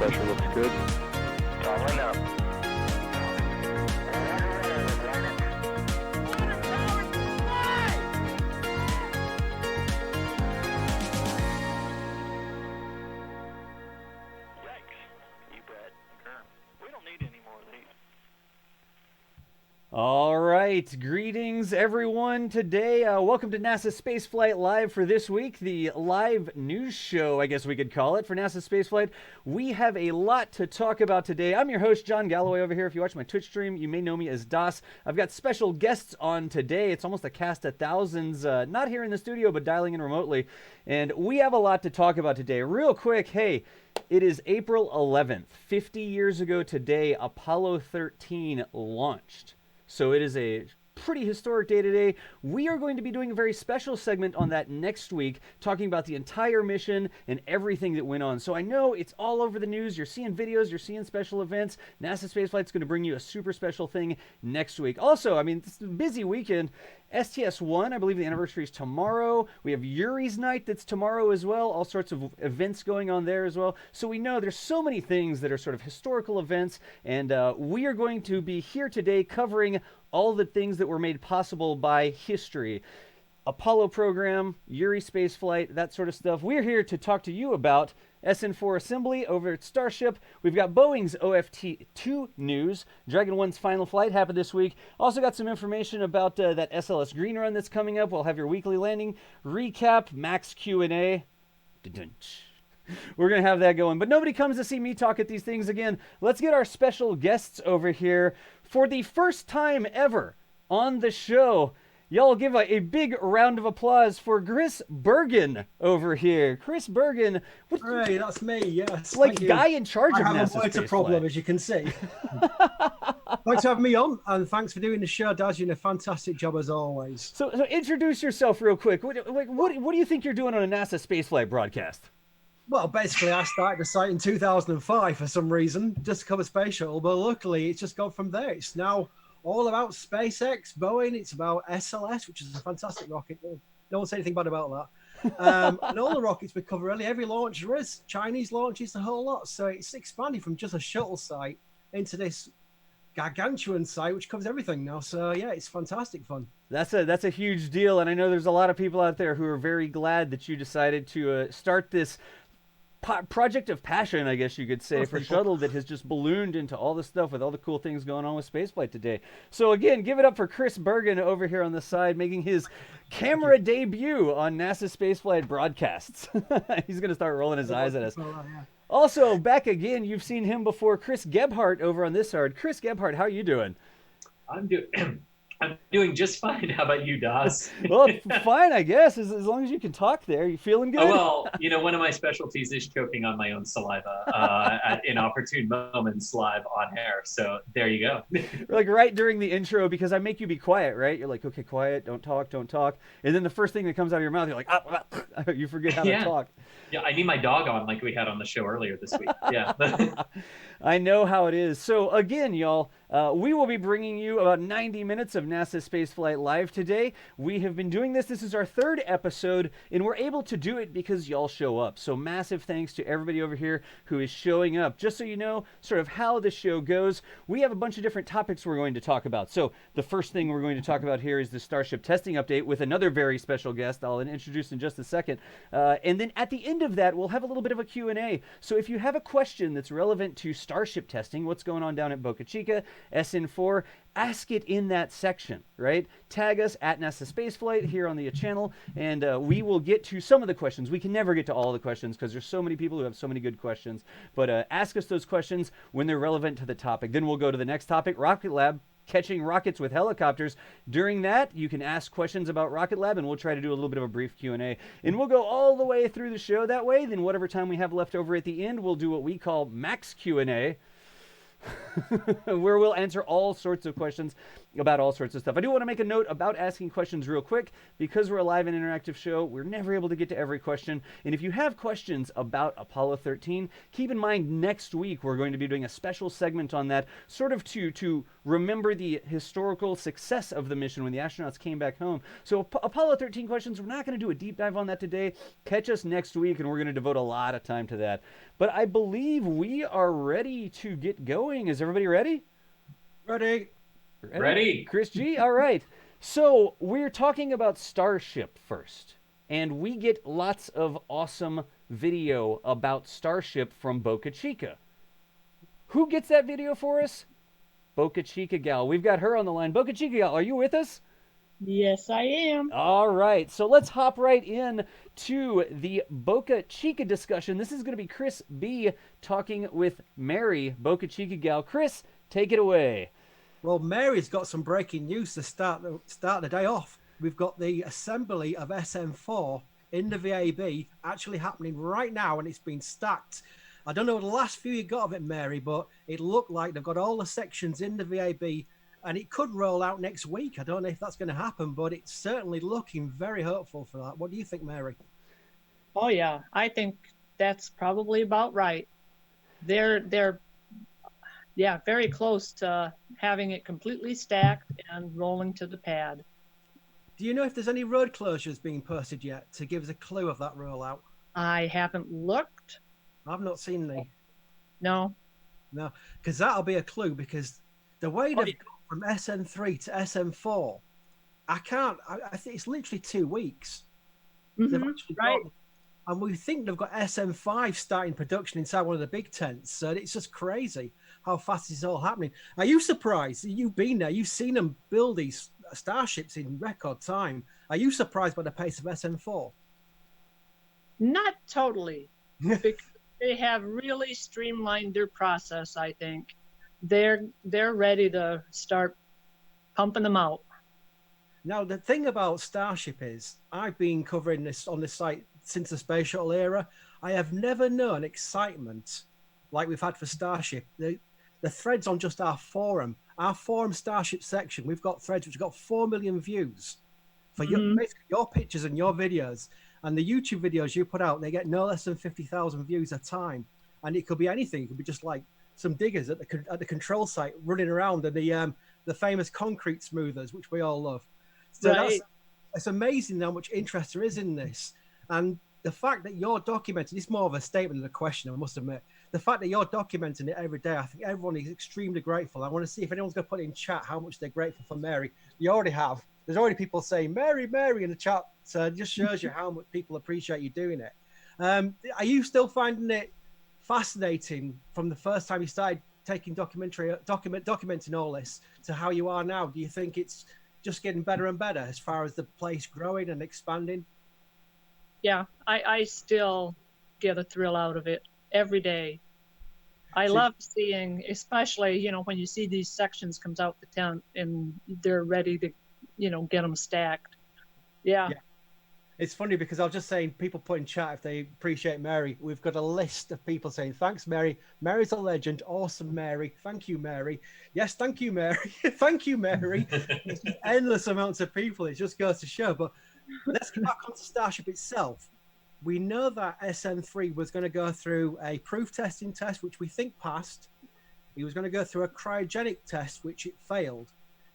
pressure looks good. Following up. All right, greetings everyone. Today, welcome to NASA Spaceflight Live for this week, the live news show, I guess we could call it, for NASA Spaceflight. We have a lot to talk about today. I'm your host, John Galloway, over here. If you watch my Twitch stream, you may know me as DOS. I've got special guests on today. It's almost a cast of thousands, not here in the studio, but dialing in remotely. And we have a lot to talk about today. Real quick, hey, it is April 11th. 50 years ago today, Apollo 13 launched. So it is a pretty historic day today. We are going to be doing a very special segment on that next week, talking about the entire mission and everything that went on. So I know it's all over the news. You're seeing videos, you're seeing special events. NASA Spaceflight's going to bring you a super special thing next week. Also, I mean, it's a busy weekend. STS-1, I believe the anniversary is tomorrow. We have Yuri's Night that's tomorrow as well. All sorts of events going on there as well. So we know there's so many things that are sort of historical events, and we are going to be here today covering all the things that were made possible by history. Apollo program, Yuri spaceflight, that sort of stuff. We're here to talk to you about SN4 assembly over at Starship. We've got Boeing's OFT-2 news. Dragon 1's final flight happened this week. Also got some information about that SLS Green Run that's coming up. We'll have your weekly landing recap, max Q&A. We're going to have that going. But nobody comes to see me talk at these things again. Let's get our special guests over here. For the first time ever on the show, y'all give a big round of applause for Chris Bergin over here. Chris Bergin. Hey, that's me, yes. Like guy in charge of NASA I have a motor problem, as you can see. Thanks for having me on, and thanks for doing the show, Daz. You're doing a fantastic job as always. So introduce yourself real quick. What do you think you're doing on a NASA spaceflight broadcast? Well, basically, I started the site in 2005 for some reason, just to cover space shuttle, but luckily it's just gone from there. It's now all about SpaceX, Boeing. It's about SLS, which is a fantastic rocket. No one said anything bad about that. And all the rockets we cover, really, every launch there is, Chinese launches, the whole lot. So it's expanding from just a shuttle site into this gargantuan site, which covers everything now. So yeah, it's fantastic fun. That's a huge deal, and I know there's a lot of people out there who are very glad that you decided to start this project of passion, I guess you could say, for shuttle that has just ballooned into all the stuff with all the cool things going on with spaceflight today. So again, give it up for Chris Bergin over here on the side, making his camera debut on NASA spaceflight broadcasts. He's going to start rolling his eyes at us. Also, back again, you've seen him before, Chris Gebhardt over on this side. Chris Gebhardt, how are you doing? I'm doing just fine. How about you, Das? Well, fine, I guess, as long as you can talk there. You feeling good? Oh, well, you know, one of my specialties is choking on my own saliva at inopportune moments live on air. So there you go. Like right during the intro, because I make you be quiet, right? You're like, okay, quiet, don't talk. And then the first thing that comes out of your mouth, you're like, you forget how to talk. Yeah, I need my dog on like we had on the show earlier this week. Yeah. I know how it is. So again, y'all, we will be bringing you about 90 minutes of NASA Spaceflight Live today. We have been doing this. This is our third episode, and we're able to do it because y'all show up. So massive thanks to everybody over here who is showing up. Just so you know sort of how the show goes, we have a bunch of different topics we're going to talk about. So the first thing we're going to talk about here is the Starship testing update with another very special guest I'll introduce in just a second. And then at the end of that, we'll have a little bit of a Q&A. So if you have a question that's relevant to Starship testing, what's going on down at Boca Chica, SN4, ask it in that section, right? Tag us at NASA Spaceflight here on the channel, and we will get to some of the questions. We can never get to all the questions because there's so many people who have so many good questions, but ask us those questions when they're relevant to the topic. Then we'll go to the next topic, Rocket Lab, catching rockets with helicopters. During that, you can ask questions about Rocket Lab, and we'll try to do a little bit of a brief Q&A. And we'll go all the way through the show that way. Then whatever time we have left over at the end, we'll do what we call max Q&A. where we'll answer all sorts of questions about all sorts of stuff. I do want to make a note about asking questions real quick. Because we're a live and interactive show, we're never able to get to every question. And if you have questions about Apollo 13, keep in mind next week we're going to be doing a special segment on that, sort of to remember the historical success of the mission when the astronauts came back home. So Apollo 13 questions, we're not going to do a deep dive on that today. Catch us next week, and we're going to devote a lot of time to that. But I believe we are ready to get going. Is everybody ready? Ready? Ready. Chris G? All right. So we're talking about Starship first. And we get lots of awesome video about Starship from Boca Chica. Who gets that video for us? Boca Chica gal. We've got her on the line. Boca Chica gal, are you with us? Yes, I am. All right. So let's hop right in to the Boca Chica discussion. This is going to be Chris B talking with Mary, Boca Chica gal. Chris, take it away. Well, Mary's got some breaking news to start the day off. We've got the assembly of SN4 in the VAB actually happening right now, and it's been stacked. I don't know the last few you got of it, Mary, but it looked like they've got all the sections in the VAB, and it could roll out next week. I don't know if that's going to happen, but it's certainly looking very hopeful for that. What do you think, Mary? Oh yeah, I think that's probably about right. They're very close to having it completely stacked and rolling to the pad. Do you know if there's any road closures being posted yet to give us a clue of that rollout? I haven't looked. I've not seen any. No. No, because that'll be a clue, because the way they've gone from SN3 to SN4, I think it's literally 2 weeks. They've actually right. And we think they've got SN5 starting production inside one of the big tents. So it's just crazy how fast it's all happening. Are you surprised? You've been there. You've seen them build these starships in record time. Are you surprised by the pace of SN4? Not totally. Because they have really streamlined their process, I think. They're ready to start pumping them out. Now, the thing about Starship is, I've been covering this on this site since the space shuttle era. I have never known excitement like we've had for Starship. The threads on just our forum Starship section, we've got threads which have got 4 million views for your pictures and your videos. And the YouTube videos you put out, they get no less than 50,000 views a time. And it could be anything. It could be just like some diggers at the control site running around, and the famous concrete smoothers, which we all love. So right. It's amazing how much interest there is in this. And the fact that you're documenting, it's more of a statement than a question, I must admit. The fact that you're documenting it every day, I think everyone is extremely grateful. I want to see if anyone's going to put in chat how much they're grateful for Mary. You already have. There's already people saying, Mary, Mary in the chat. So it just shows you how much people appreciate you doing it. Are you still finding it fascinating from the first time you started taking documenting all this to how you are now? Do you think it's just getting better and better as far as the place growing and expanding? Yeah, I still get a thrill out of it every day. I love seeing, especially, when you see these sections comes out the tent and they're ready to, get them stacked. Yeah. It's funny because I was just saying, people put in chat if they appreciate Mary. We've got a list of people saying, thanks, Mary. Mary's a legend. Awesome, Mary. Thank you, Mary. Yes, thank you, Mary. Thank you, Mary. It's just endless amounts of people. It just goes to show. But let's get back onto Starship itself. We know that SN3 was going to go through a proof testing test, which we think passed. He was going to go through a cryogenic test, which it failed.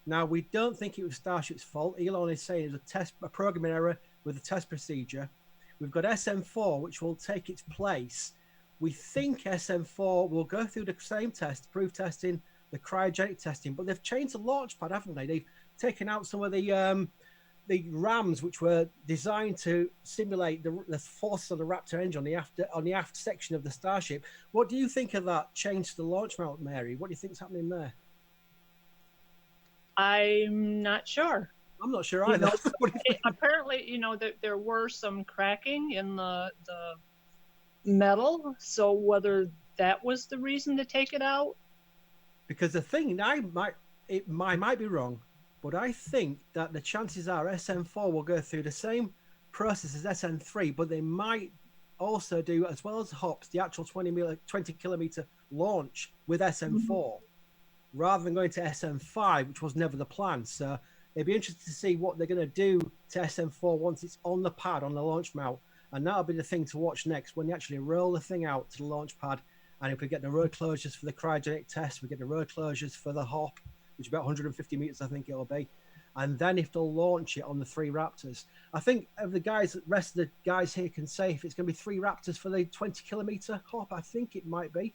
Now, we don't think it was Starship's fault. Elon is saying it was a programming error with the test procedure. We've got SN4, which will take its place. We think SN4 will go through the same test, proof testing, the cryogenic testing, but they've changed the launch pad, haven't they? They've taken out some of the rams, which were designed to simulate the force of the Raptor engine on the aft section of the Starship. What do you think of that change to the launch mount, Mary? What do you think is happening there? I'm not sure. I'm not sure either. Apparently, that there were some cracking in the metal. So whether that was the reason to take it out? Because the thing, I might be wrong, but I think that the chances are SN4 will go through the same process as SN3, but they might also do, as well as hops, the actual 20 kilometer launch with SN4 rather than going to SN5, which was never the plan. So it'd be interesting to see what they're going to do to SN4 once it's on the pad, on the launch mount. And that'll be the thing to watch next when they actually roll the thing out to the launch pad. And if we get the road closures for the cryogenic test, we get the road closures for the hop, which is about 150 meters, I think it'll be. And then if they'll launch it on the 3 Raptors, I think of the rest of the guys here can say if it's going to be 3 Raptors for the 20-kilometer hop. I think it might be.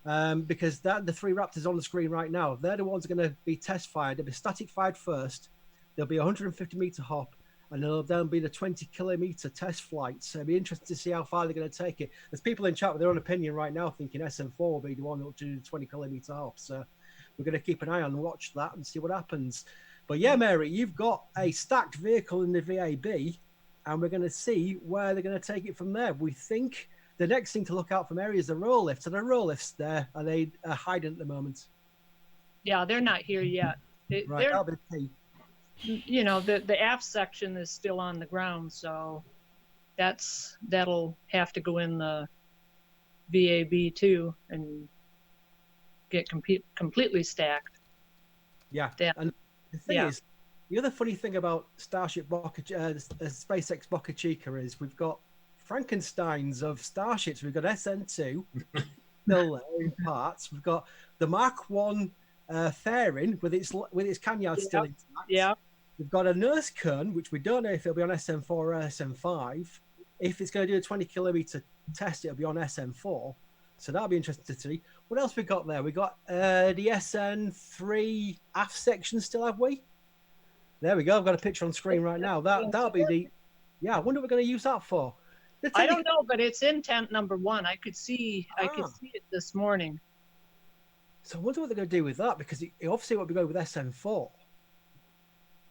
Because the 3 Raptors on the screen right now, they're the ones that are going to be test fired. They'll be static fired first. There'll be a 150-meter hop, and there'll then be the 20-kilometer test flight. So it'll be interesting to see how far they're going to take it. There's people in chat with their own opinion right now thinking SN4 will be the one that will do the 20-kilometer hop. So we're going to keep an eye on and watch that and see what happens. But yeah, Mary, you've got a stacked vehicle in the VAB, and we're going to see where they're going to take it from there. We think the next thing to look out for Mary is the roll lift. So the roll lifts there, are they hiding at the moment? Yeah, they're not here yet. Right, that'll be the key. You know, the aft section is still on the ground, so that'll have to go in the VAB too and get completely stacked. Yeah, and the thing is, the other funny thing about Starship SpaceX Boca Chica is we've got Frankensteins of starships. We've got SN2 still there in parts. We've got the Mark 1 fairing with its canyard still intact. Yeah. We've got a nurse Kern, which we don't know if it'll be on SN4 or SN5. If it's going to do a 20-kilometer test, it'll be on SN4. So that'll be interesting to see. What else we got there? We got the SN3 aft section still, have we? There we go. I've got a picture on screen right now. That'll be the. Yeah, I wonder what we're going to use that for. I don't know, but it's in tent number 1. I could see it this morning. So I wonder what they're going to do with that, because it obviously won't be going with SN4.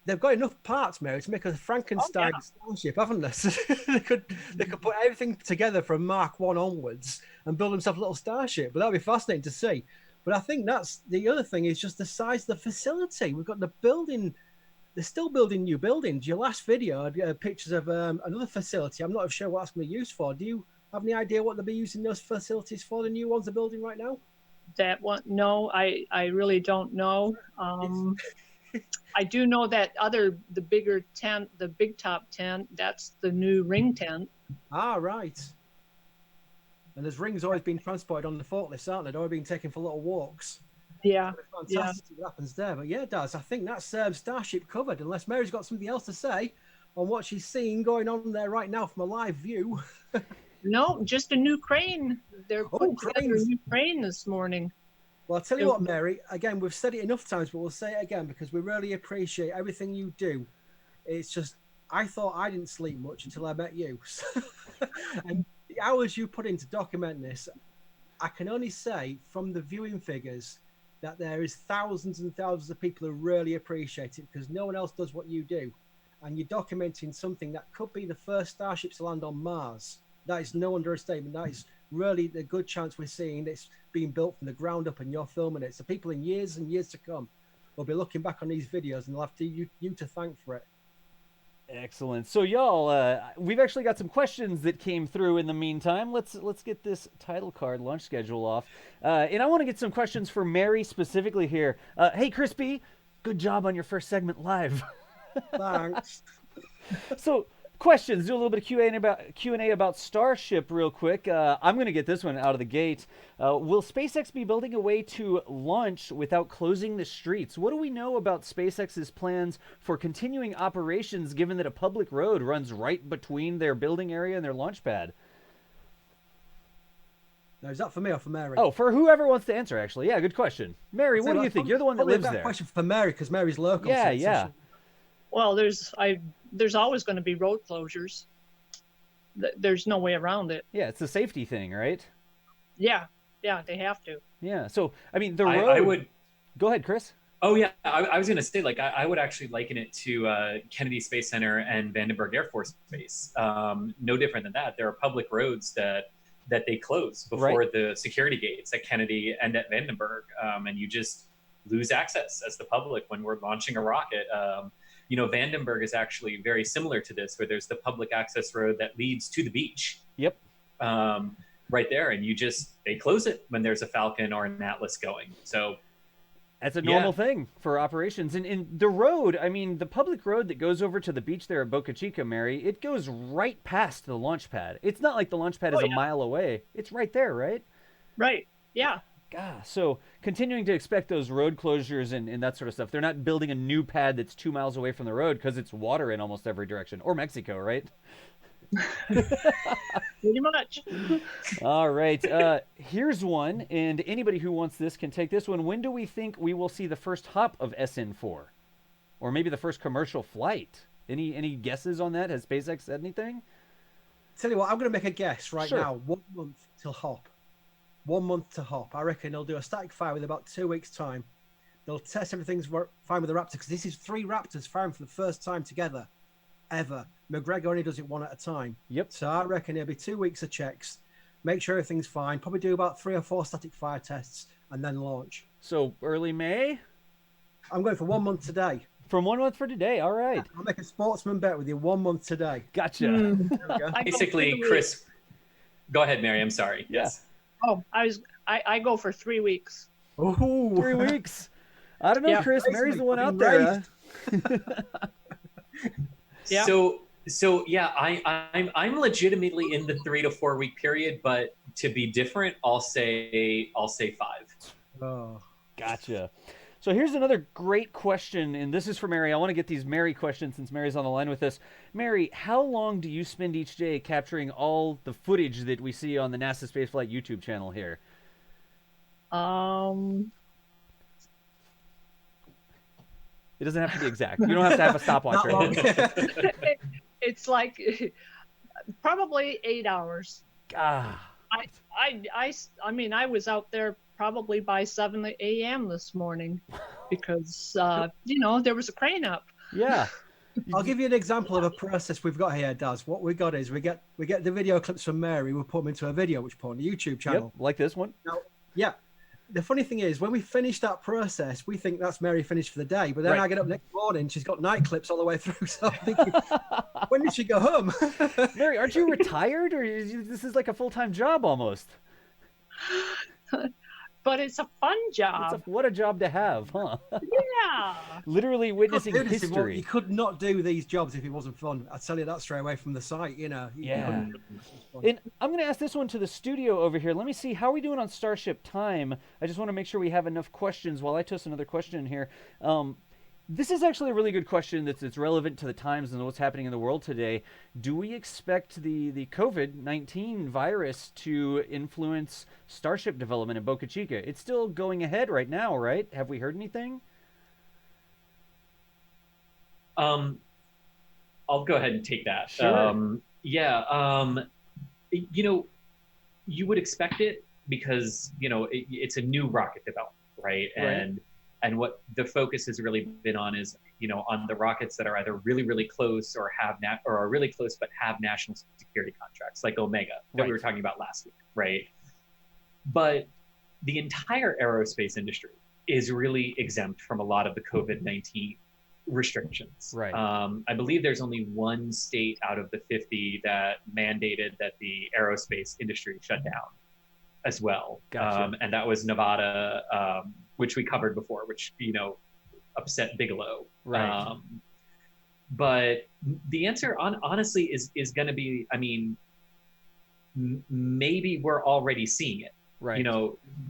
They've got enough parts, Mary, to make a Frankenstein starship, haven't they? they could put everything together from Mark 1 onwards and build themselves a little starship. But that'd be fascinating to see. But I think that's the other thing is just the size of the facility. We've got the building. They're still building new buildings. Your last video had pictures of another facility. I'm not sure what that's going to be used for. Do you have any idea what they'll be using those facilities for, the new ones they're building right now? That one? No, I really don't know. I do know that the bigger tent, the big top tent, that's the new ring tent. Ah, right. And there's rings always being transported on the forklifts, aren't they? They're always being taken for little walks. Yeah. It's fantastic what happens there. But yeah, Daz, I think that's Starship covered, unless Mary's got something else to say on what she's seeing going on there right now from a live view. No, just a new crane. They're putting together a new crane this morning. Well, I'll tell you what, Mary, again, we've said it enough times, but we'll say it again because we really appreciate everything you do. It's just, I thought I didn't sleep much until I met you. And the hours you put in to document this, I can only say from the viewing figures that there is thousands and thousands of people who really appreciate it because no one else does what you do. And you're documenting something that could be the first Starships to land on Mars. That is no understatement. That is really the good chance we're seeing this being built from the ground up and you're filming it. So people in years and years to come will be looking back on these videos and they'll have you to thank for it. Excellent. So y'all, we've actually got some questions that came through in the meantime. Let's get this title card launch schedule off. And I want to get some questions for Mary specifically here. Hey, Crispy, good job on your first segment live. Thanks. So questions, do a little bit of Q&A about Starship real quick. I'm going to get this one out of the gate. Will SpaceX be building a way to launch without closing the streets? What do we know about SpaceX's plans for continuing operations given that a public road runs right between their building area and their launch pad? Now, is that for me or for Mary? Oh, for whoever wants to answer, actually. Yeah, good question. Mary, what do you think? You're the one that lives there. Question for Mary because Mary's local. Yeah. Well, there's always going to be road closures. There's no way around it. Yeah, it's a safety thing, right? Yeah, they have to. Yeah, so, I mean, the road... I would... Go ahead, Chris. Oh, yeah, I was going to say, like, I would actually liken it to Kennedy Space Center and Vandenberg Air Force Base. No different than that. There are public roads that they close before the security gates at Kennedy and at Vandenberg, and you just lose access as the public when we're launching a rocket. You know, Vandenberg is actually very similar to this, where there's the public access road that leads to the beach. Yep. right there, and they close it when there's a Falcon or an Atlas going. So that's a normal thing for operations. And the road, I mean, the public road that goes over to the beach there at Boca Chica, Mary, it goes right past the launch pad. It's not like the launch pad is a mile away. It's right there, right? Right. Yeah. God, so continuing to expect those road closures and that sort of stuff. They're not building a new pad that's 2 miles away from the road because it's water in almost every direction. Or Mexico, right? Pretty much. All right. Here's one, and anybody who wants this can take this one. When do we think we will see the first hop of SN4? Or maybe the first commercial flight? Any guesses on that? Has SpaceX said anything? Tell you what, I'm going to make a guess right Sure. now. 1 month till hop. 1 month to hop. I reckon they'll do a static fire with about 2 weeks' time. They'll test everything's fine with the Raptor, because this is 3 Raptors firing for the first time together, ever. McGregor only does it 1 at a time. Yep. So I reckon it'll be 2 weeks of checks, make sure everything's fine, probably do about 3 or 4 static fire tests, and then launch. So early May? I'm going for 1 month today. From 1 month for today. All right. I'll make a sportsman bet with you. 1 month today. Gotcha. There we go. basically, Chris, go ahead, Mary. I'm sorry. Yeah. Yes. Oh, I go for 3 weeks. Ooh. 3 weeks. I don't know, Yeah. Chris. Mary's the one out Fucking there. Yeah. So yeah, I'm legitimately in the 3 to 4 week period, but to be different, I'll say 5. Oh. Gotcha. So here's another great question, and this is for Mary. I want to get these Mary questions since Mary's on the line with us. Mary, how long do you spend each day capturing all the footage that we see on the NASA Spaceflight YouTube channel here? It doesn't have to be exact. You don't have to have a stopwatch. Not long. It's like probably 8 hours. Ah, I mean, I was out there probably by 7 a.m. this morning because, there was a crane up. yeah. I'll give you an example of a process we've got here, Daz. What we got is we get the video clips from Mary, we put them into a video, which we put on the YouTube channel. Yep, like this one. Now, yeah. The funny thing is, when we finish that process, we think that's Mary finished for the day. But then Right. I get up next morning, she's got night clips all the way through. So I'm thinking, when did she go home? Mary, aren't you retired, or this is like a full-time job almost? But it's a fun job. What a job to have, huh? Yeah. Literally witnessing You history. could not do these jobs if it wasn't fun. I tell you that straight away from the site. Yeah. And I'm going to ask this one to the studio over here. Let me see, how are we doing on Starship time? I just want to make sure we have enough questions while I toss another question in here. This is actually a really good question that's relevant to the times and what's happening in the world today. Do we expect the COVID-19 virus to influence Starship development in Boca Chica? It's still going ahead right now, right? Have we heard anything? I'll go ahead and take that. Sure. You would expect it because, it's a new rocket development, right? And what the focus has really been on is, on the rockets that are either really, really close or are really close but have national security contracts, like Omega that we were talking about last week, right? But the entire aerospace industry is really exempt from a lot of the COVID-19 restrictions. Right. I believe there's only one state out of the 50 that mandated that the aerospace industry shut down as well. Gotcha. And that was Nevada, which we covered before, which, upset Bigelow. Right. But the answer honestly is going to be, maybe we're already seeing it. Right.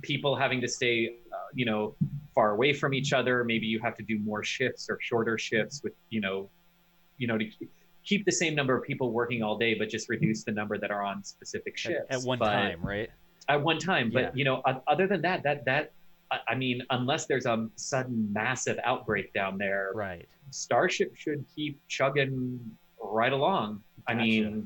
People having to stay, far away from each other. Maybe you have to do more shifts or shorter shifts with, to keep the same number of people working all day, but just reduce the number that are on specific shifts. At one time, right? At one time. But, Yeah. Other than that, unless there's a sudden massive outbreak down there, Right. Starship should keep chugging right along. Gotcha.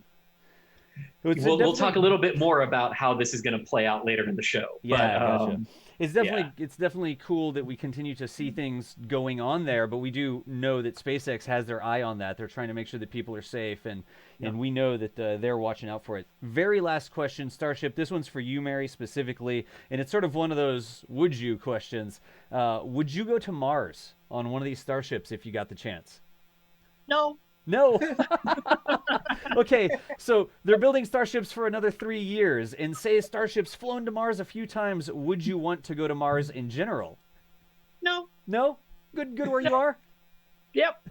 We'll talk a little bit more about how this is going to play out later in the show. Yeah, but, gotcha. It's definitely cool that we continue to see things going on there, but we do know that SpaceX has their eye on that. They're trying to make sure that people are safe, and we know that they're watching out for it. Very last question, Starship. This one's for you, Mary, specifically, and it's sort of one of those would you questions. Would you go to Mars on one of these starships if you got the chance? No. No. Okay, so they're building starships for another 3 years, and say Starship's flown to Mars a few times. Would you want to go to Mars in general? No. No? Good where you are? Yep.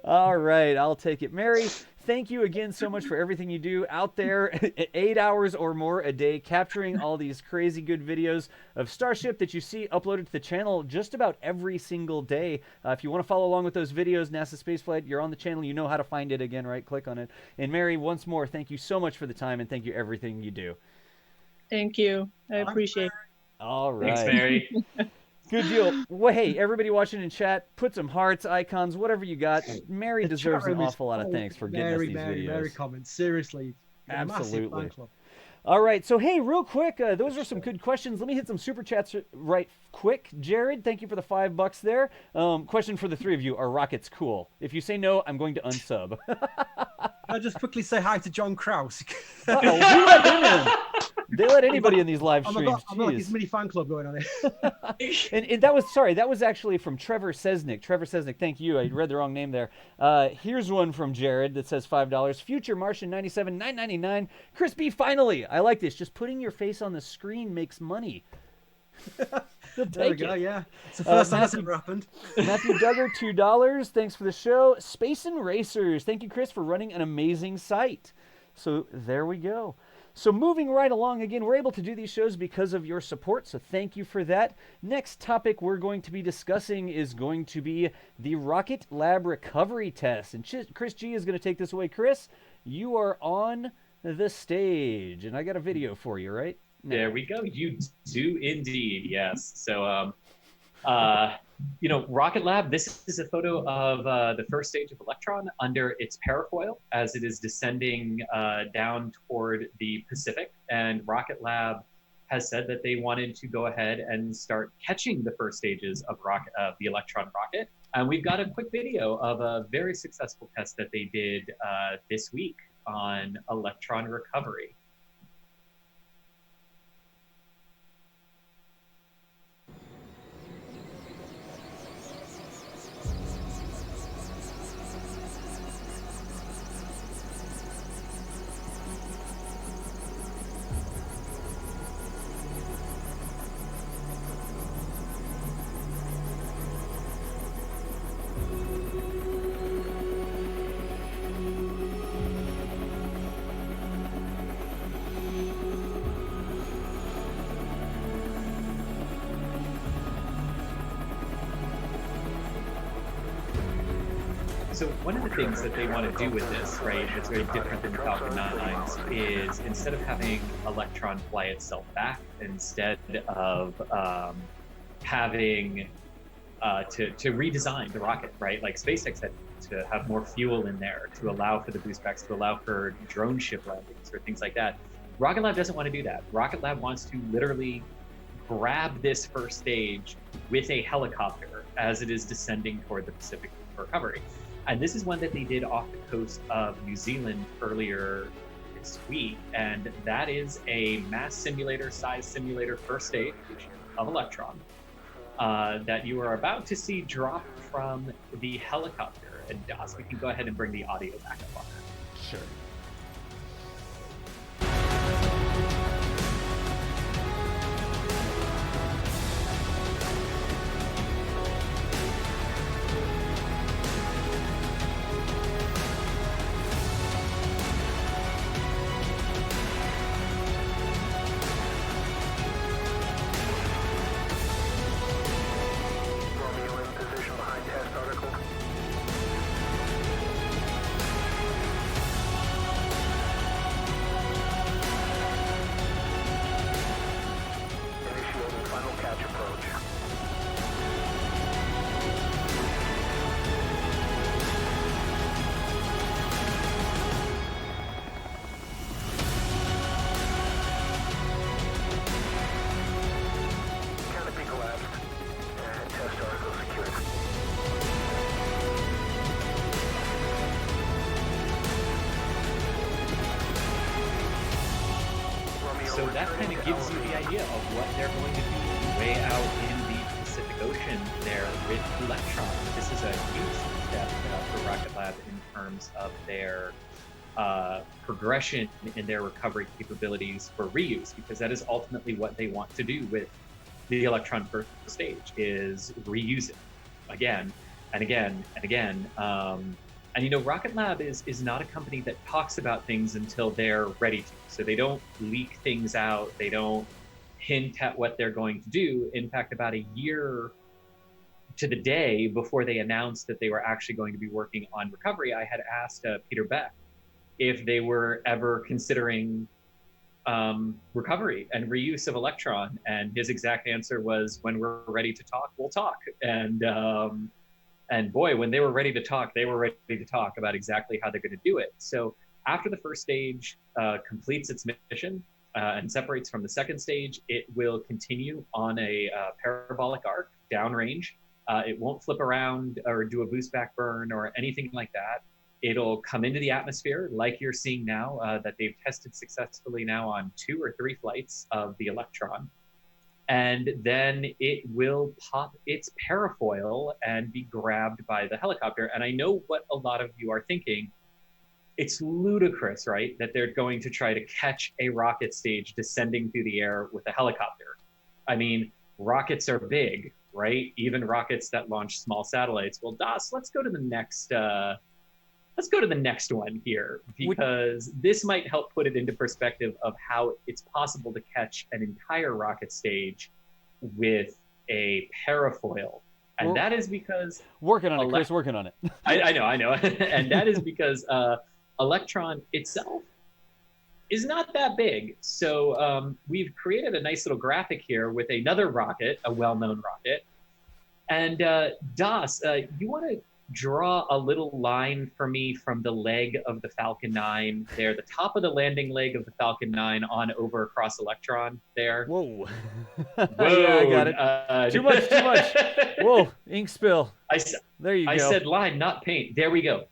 All right, I'll take it. Mary, thank you again so much for everything you do out there, 8 hours or more a day, capturing all these crazy good videos of Starship that you see uploaded to the channel just about every single day. If you want to follow along with those videos, NASA Spaceflight, you're on the channel. You know how to find it again, right? Click on it. And Mary, once more, thank you so much for the time, and thank you everything you do. Thank you. I appreciate it. All right. Thanks, Mary. Good deal. Well, hey, everybody watching in chat, put some hearts, icons, whatever you got. Mary The deserves chat an room is awful lot of full thanks for of getting us these Mary videos. comments. Seriously. A massive Absolutely. fan club. All right, so hey, real quick, those are some good questions. Let me hit some super chats right quick. Jared, thank you for the $5 there. Question for the three of you: are rockets cool? If you say no, I'm going to unsub. I'll just quickly say hi to John Krause. Uh-oh, who let him in? They let anybody in these live I've streams. got like his Jeez. mini fan club going on here. And that was actually from Trevor Sesnick. Trevor Sesnick, thank you. I read the wrong name there. Here's one from Jared that says $5. Future Martian 97 $9.99. Chris B, finally. I like this. Just putting your face on the screen makes money. He'll There we take go, it. yeah. It's the first time that's Matthew- ever happened. Matthew Duggar, $2. Thanks for the show. Space and Racers. Thank you, Chris, for running an amazing site. So there we go. So moving right along, again, we're able to do these shows because of your support, so thank you for that. Next topic we're going to be discussing is going to be the Rocket Lab recovery test. And Chris G is going to take this away. Chris, you are on the stage, and I got a video for you, right? No. There we go. You do indeed, yes. So, Rocket Lab, this is a photo of the first stage of Electron under its parafoil as it is descending down toward the Pacific. And Rocket Lab has said that they wanted to go ahead and start catching the first stages of the Electron rocket. And we've got a quick video of a very successful test that they did this week on Electron recovery. So one of the things that they want to do with this, right, that's very different than Falcon 9s, is instead of having Electron fly itself back, instead of having to redesign the rocket, right? Like SpaceX had to have more fuel in there to allow for the boost backs, to allow for drone ship landings or things like that. Rocket Lab doesn't want to do that. Rocket Lab wants to literally grab this first stage with a helicopter as it is descending toward the Pacific for recovery. And this is one that they did off the coast of New Zealand earlier this week. And that is a mass simulator, size simulator first stage of Electron that you are about to see drop from the helicopter. And Daz, we can go ahead and bring the audio back up on that. Sure. So that kind of gives you the idea of what they're going to do way out in the Pacific Ocean. progression there with Electron. This is a huge step for Rocket Lab in terms of their progression in their recovery capabilities for reuse, because that is ultimately what they want to do with the Electron first stage, is reuse it again and again and again. And you know, Rocket Lab is not a company that talks about things until they're ready to. So they don't leak things out. They don't hint at what they're going to do. In fact, about a year to the day before they announced that they were actually going to be working on recovery, I had asked Peter Beck if they were ever considering recovery and reuse of Electron, and his exact answer was, "When we're ready to talk, we'll talk." And boy, when they were ready to talk, they were ready to talk about exactly how they're going to do it. So after the first stage completes its mission and separates from the second stage, it will continue on a parabolic arc downrange. It won't flip around or do a boost back burn or anything like that. It'll come into the atmosphere like you're seeing now, that they've tested successfully now on 2 or 3 flights of the Electron. And then it will pop its parafoil and be grabbed by the helicopter. And I know what a lot of you are thinking. It's ludicrous, right? That they're going to try to catch a rocket stage descending through the air with a helicopter. I mean, rockets are big, right? Even rockets that launch small satellites. Well, Das, let's go to the next one here, because this might help put it into perspective of how it's possible to catch an entire rocket stage with a parafoil. And that is because... Working on it, Chris, working on it. I know. And that is because Electron itself is not that big. So we've created a nice little graphic here with another rocket, a well-known rocket. And Das, you want to draw a little line for me from the leg of the Falcon 9 there, the top of the landing leg of the Falcon 9 on over across Electron there. Whoa. Whoa. Yeah, I got it. Too much. Whoa, ink spill. There you go. I said line, not paint. There we go.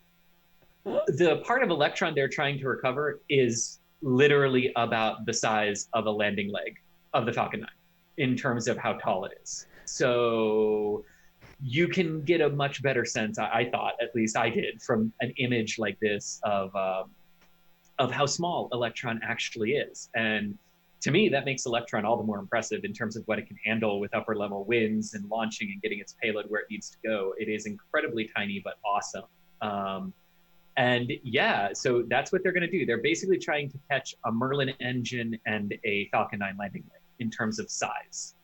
The part of Electron they're trying to recover is literally about the size of a landing leg of the Falcon 9 in terms of how tall it is. So you can get a much better sense, I thought, at least I did, from an image like this of how small Electron actually is. And to me, that makes Electron all the more impressive in terms of what it can handle with upper level winds and launching and getting its payload where it needs to go. It is incredibly tiny, but awesome. And yeah, so that's what they're going to do. They're basically trying to catch a Merlin engine and a Falcon 9 landing leg in terms of size.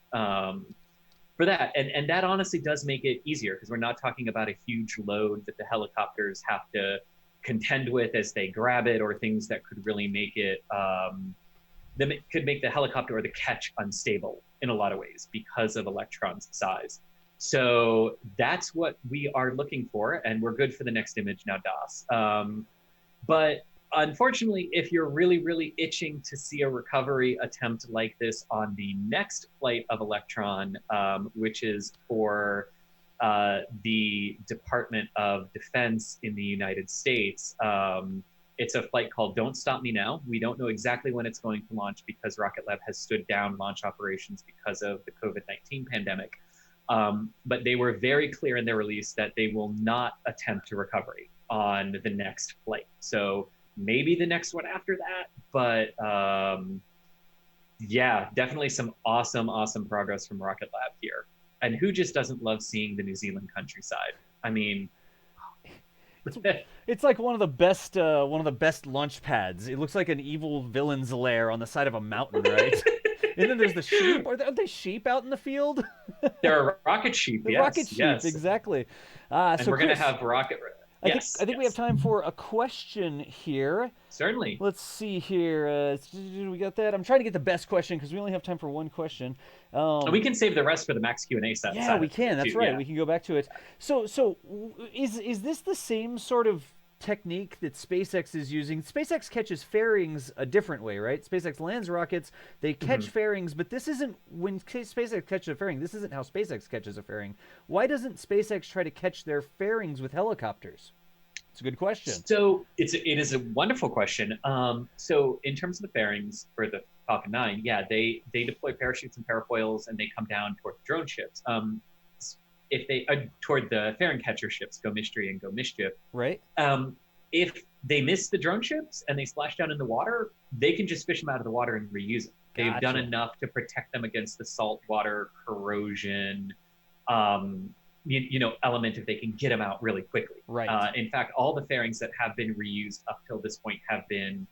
For that, and that honestly does make it easier, because we're not talking about a huge load that the helicopters have to contend with as they grab it, or things that could really make it that could make the helicopter or the catch unstable in a lot of ways because of Electron's size. So that's what we are looking for, and we're good for the next image now, Das. But unfortunately, if you're really, really itching to see a recovery attempt like this on the next flight of Electron, which is for the Department of Defense in the United States, it's a flight called Don't Stop Me Now. We don't know exactly when it's going to launch because Rocket Lab has stood down launch operations because of the COVID-19 pandemic. But they were very clear in their release that they will not attempt a recovery on the next flight. So maybe the next one after that, but yeah, definitely some awesome progress from Rocket Lab here. And who just doesn't love seeing the New Zealand countryside? I mean, it's like one of the best launch pads. It looks like an evil villain's lair on the side of a mountain, right? And then there's the sheep. Aren't they sheep out in the field? There are rocket sheep. Yes, rocket sheep, yes. Exactly. And so we're going to Chris, have rocket. I think we have time for a question here. Certainly. Let's see here. We got that. I'm trying to get the best question because we only have time for one question. We can save the rest for the Max Q&A set. Yeah, we can. That's right. Yeah. We can go back to it. So is this the same sort of technique that SpaceX is using? SpaceX catches fairings a different way, right? SpaceX lands rockets, they catch fairings, but this isn't when SpaceX catches a fairing. This isn't how SpaceX catches a fairing. Why doesn't SpaceX try to catch their fairings with helicopters? It's a good question. So it is a wonderful question. So in terms of the fairings for the Falcon 9, yeah, they deploy parachutes and parafoils and they come down toward the drone ships. if they toward the fairing catcher ships, Go Mystery and Go Mischief. Right. If they miss the drone ships and they splash down in the water, they can just fish them out of the water and reuse them. They've done enough to protect them against the saltwater corrosion, element if they can get them out really quickly. Right. In fact, all the fairings that have been reused up till this point have been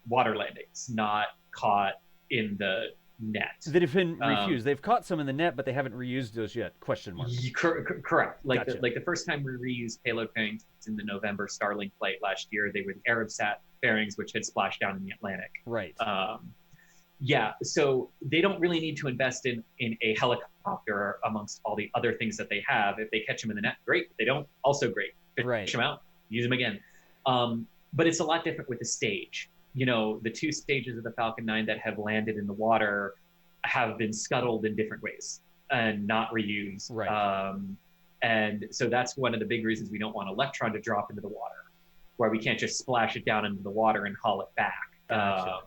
water landings, not caught in the net. That have been refused. They've caught some in the net, but they haven't reused those yet. Question mark. Correct. Like Gotcha. the first time we reused payload fairings in the November Starlink flight last year, they were the Arabsat fairings, which had splashed down in the Atlantic. Right. So they don't really need to invest in a helicopter amongst all the other things that they have. If they catch them in the net, great. If they don't, also great. Fish them out, use them again. But it's a lot different with the stage. The 2 stages of the Falcon 9 that have landed in the water have been scuttled in different ways and not reused. Right. And so that's one of the big reasons we don't want Electron to drop into the water, where we can't just splash it down into the water and haul it back. Gotcha.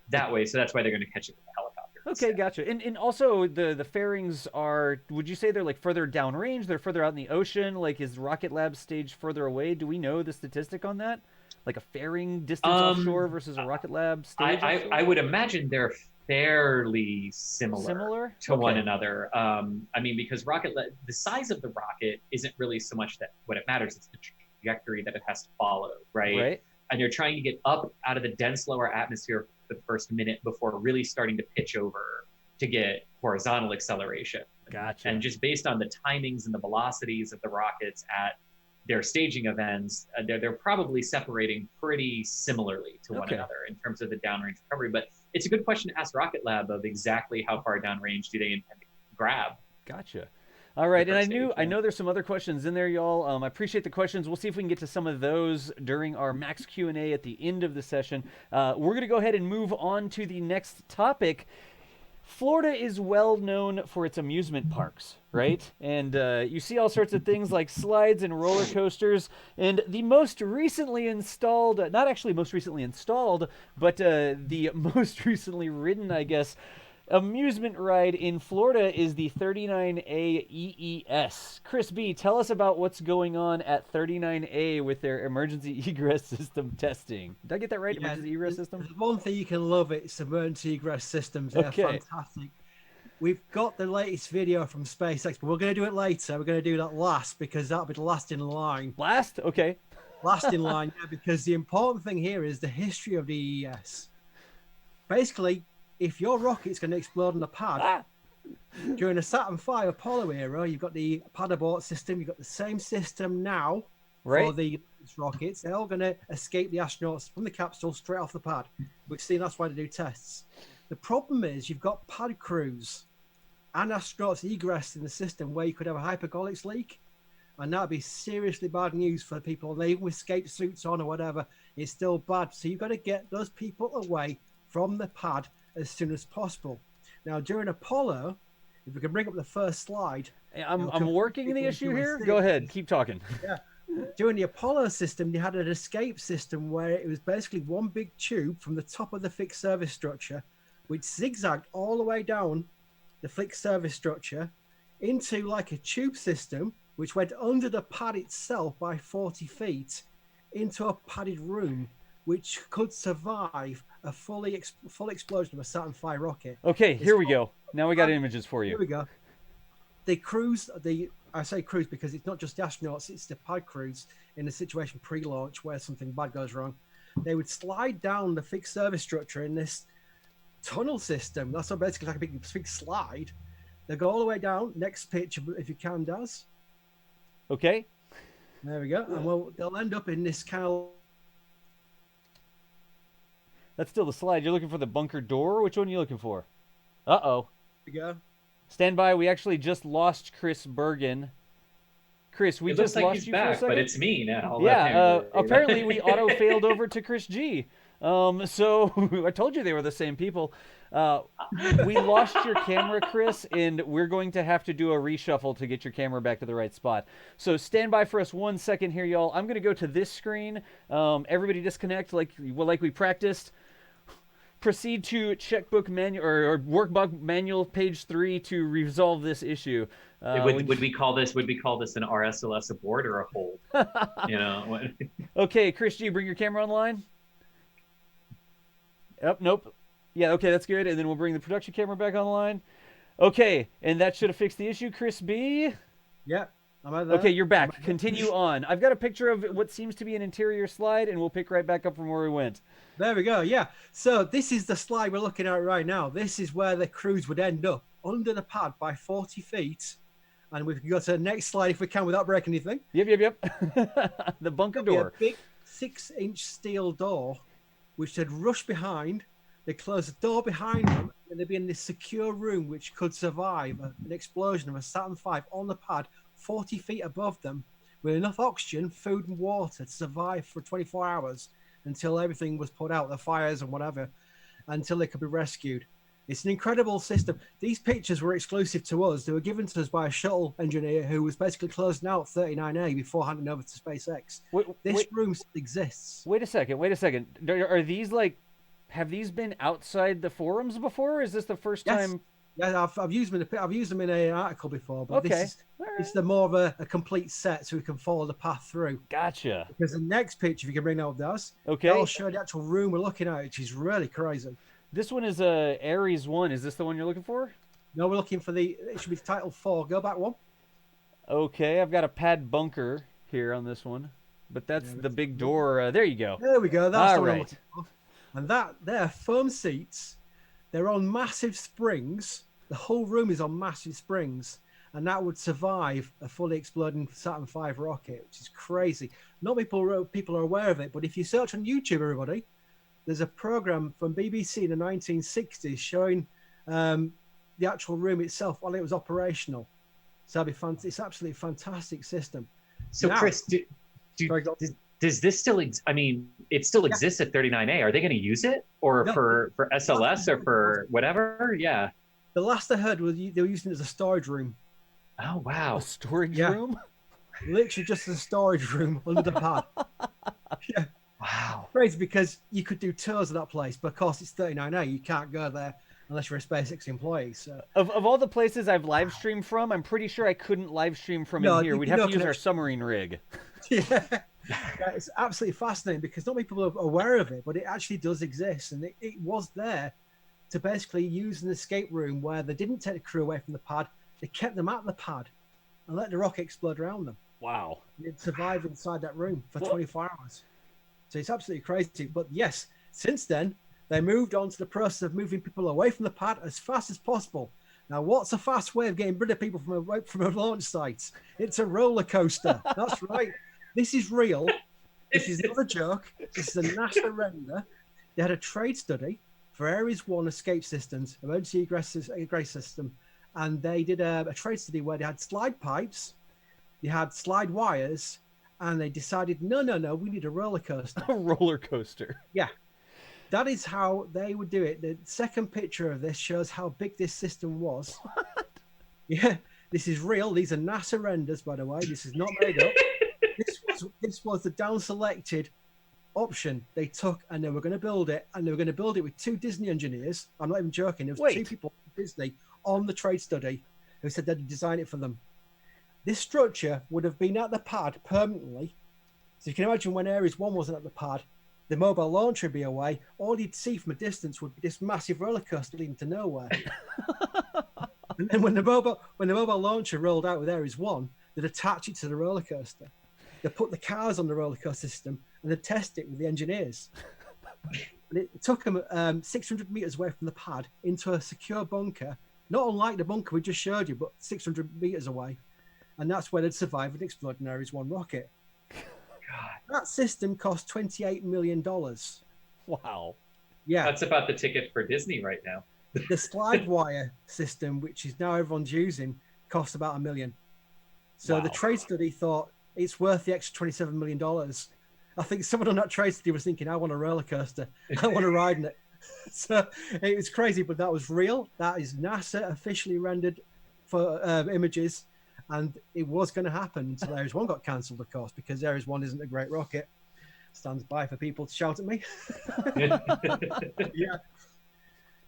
That way. So that's why they're going to catch it with a helicopter. Okay, instead. gotcha. And also the fairings are, would you say they're like further downrange? They're further out in the ocean? Like, is Rocket Lab stage further away? Do we know the statistic on that? Like a fairing distance offshore versus a Rocket Lab stage offshore? I would imagine they're fairly similar to one another. Because the size of the rocket isn't really so much that what it matters. It's the trajectory that it has to follow, right? And you're trying to get up out of the dense lower atmosphere for the first minute before really starting to pitch over to get horizontal acceleration. Gotcha. And just based on the timings and the velocities of the rockets at their staging events, they're probably separating pretty similarly to one another in terms of the downrange recovery. But it's a good question to ask Rocket Lab of exactly how far downrange do they intend to grab. Gotcha. All right, and I know there's some other questions in there, y'all. I appreciate the questions. We'll see if we can get to some of those during our Max Q&A at the end of the session. We're going to go ahead and move on to the next topic. Florida is well known for its amusement parks, right? And you see all sorts of things like slides and roller coasters. And the most recently installed, not actually most recently installed, but the most recently ridden, I guess, amusement ride in Florida is the 39A EES. Chris B., tell us about what's going on at 39A with their emergency egress system testing. Did I get that right? Yeah, emergency egress system? There's one thing you can love, it's emergency egress systems. They're fantastic. We've got the latest video from SpaceX, but we're going to do it later. We're going to do that last because that'll be the last in line. Last? Okay. Last in line, yeah, because the important thing here is the history of the EES. Basically, if your rocket's going to explode on a pad, during the Saturn V Apollo era, you've got the pad abort system. You've got the same system now for the rockets. They're all going to escape the astronauts from the capsule straight off the pad. We've seen that's why they do tests. The problem is you've got pad crews and astronauts egress in the system where you could have a hypergolics leak, and that'd be seriously bad news for people. And they with escape suits on or whatever, it's still bad. So you've got to get those people away from the pad as soon as possible. Now, during Apollo, if we can bring up the first slide. I'm working the issue here. Go ahead. Keep talking. Yeah. During the Apollo system, they had an escape system where it was basically one big tube from the top of the fixed service structure, which zigzagged all the way down the fixed service structure into like a tube system, which went under the pad itself by 40 feet into a padded room, which could survive a full explosion of a Saturn V rocket. Okay, here we go. Now we got images for you. Here we go. The crews, I say crews because it's not just the astronauts, it's the pad crews in a situation pre-launch where something bad goes wrong. They would slide down the fixed service structure in this tunnel system. That's basically like a big slide. They go all the way down. Next picture, if you can, Daz. Okay. There we go. And they'll end up in this kind of... That's still the slide. You're looking for the bunker door? Which one are you looking for? Uh-oh. There we go. Stand by. We actually just lost Chris Bergin. Chris, we just like lost he's you back, for a second. but it's me now. Apparently we auto-failed over to Chris G. So I told you they were the same people. We lost your camera, Chris, and we're going to have to do a reshuffle to get your camera back to the right spot. So stand by for us 1 second here, y'all. I'm going to go to this screen. Everybody disconnect like we practiced. proceed to checkbook manual or workbook manual page 3 to resolve this issue. Would we call this an RSLS abort or a hold? You know. Okay, Chris G, bring your camera online. Nope. Yeah, okay, that's good. And then we'll bring the production camera back online. Okay, and that should have fixed the issue. Chris B. Yeah. Am I there? Okay, you're back. Continue on. I've got a picture of what seems to be an interior slide, and we'll pick right back up from where we went. There we go. Yeah. So this is the slide we're looking at right now. This is where the crews would end up under the pad by 40 feet. And we can go to the next slide if we can without breaking anything. Yep. The bunker door. A big 6-inch steel door, which they'd rush behind. They close the door behind them, and they'd be in this secure room which could survive an explosion of a Saturn V on the pad 40 feet above them, with enough oxygen, food, and water to survive for 24 hours until everything was put out, the fires and whatever, until they could be rescued. It's an incredible system. These pictures were exclusive to us. They were given to us by a shuttle engineer who was basically closing out 39A before handing over to SpaceX. This room still exists. Wait a second. Are these like, have these been outside the forums before, or is this the first time? Yeah, I've used them in an article before, but okay. It's the more of a complete set, so we can follow the path through. Gotcha. Because the next picture, if you can bring that up, does. Okay. That'll show the actual room we're looking at, which is really crazy. This one is a Ares 1. Is this the one you're looking for? No, we're looking for it should be title 4. Go back one. Okay, I've got a pad bunker here on this one, but that's the big door. There you go. There we go. That's all what I'm right. looking for. And they're foam seats. They're on massive springs. The whole room is on massive springs, and that would survive a fully exploding Saturn V rocket, which is crazy. Not people are aware of it, but if you search on YouTube, everybody, there's a program from BBC in the 1960s showing the actual room itself while it was operational. So it's absolutely fantastic system. So now, Chris, does this still? It still exists at 39A. Are they going to use it, or for SLS, or for whatever? Yeah. The last I heard was they were using it as a storage room. Oh wow! A storage room? Literally just a storage room under the pad. Yeah. Wow. Crazy, because you could do tours of that place, but of course it's 39A. You can't go there unless you're a SpaceX employee. So of all the places I've live streamed from, I'm pretty sure I couldn't live stream from in here. We'd have to use our submarine rig. Yeah. It's absolutely fascinating because not many people are aware of it, but it actually does exist, and it was there to basically use an escape room where they didn't take the crew away from the pad. They kept them at the pad and let the rocket explode around them. Wow. They'd survive inside that room for 24 hours. So it's absolutely crazy. But yes, since then, they moved on to the process of moving people away from the pad as fast as possible. Now, what's a fast way of getting rid of people from a launch site? It's a roller coaster. That's right. This is real. This is not a joke. This is a NASA render. They had a trade study for Ares 1 escape systems, emergency egress system, and they did a trade study where they had slide pipes, they had slide wires, and they decided, no, we need a roller coaster. A roller coaster. Yeah. That is how they would do it. The second picture of this shows how big this system was. What? Yeah, this is real. These are NASA renders, by the way. This is not made up. This was the down-selected option they took, and they were going to build it, and they were going to build it with 2 Disney engineers. I'm not even joking. There was 2 people from Disney on the trade study who said they'd design it for them. This structure would have been at the pad permanently. So you can imagine when Ares 1 wasn't at the pad, the mobile launcher would be away. All you'd see from a distance would be this massive roller coaster leading to nowhere. And then when the mobile launcher rolled out with Ares 1, they'd attach it to the roller coaster. They put the cars on the roller coaster system and they test it with the engineers. And it took them 600 meters away from the pad into a secure bunker, not unlike the bunker we just showed you, but 600 meters away. And that's where they'd survive an exploding Ares 1 rocket. God. That system cost $28 million. Wow. Yeah. That's about the ticket for Disney right now. The slide wire system, which is now everyone's using, cost about $1 million. So the trade study thought it's worth the extra $27 million. I think someone on that trade study was thinking, I want a roller coaster. I want to ride in it. So it was crazy, but that was real. That is NASA officially rendered for images. And it was going to happen until Ares 1 got cancelled, of course, because Ares 1 isn't a great rocket. Stands by for people to shout at me. Yeah.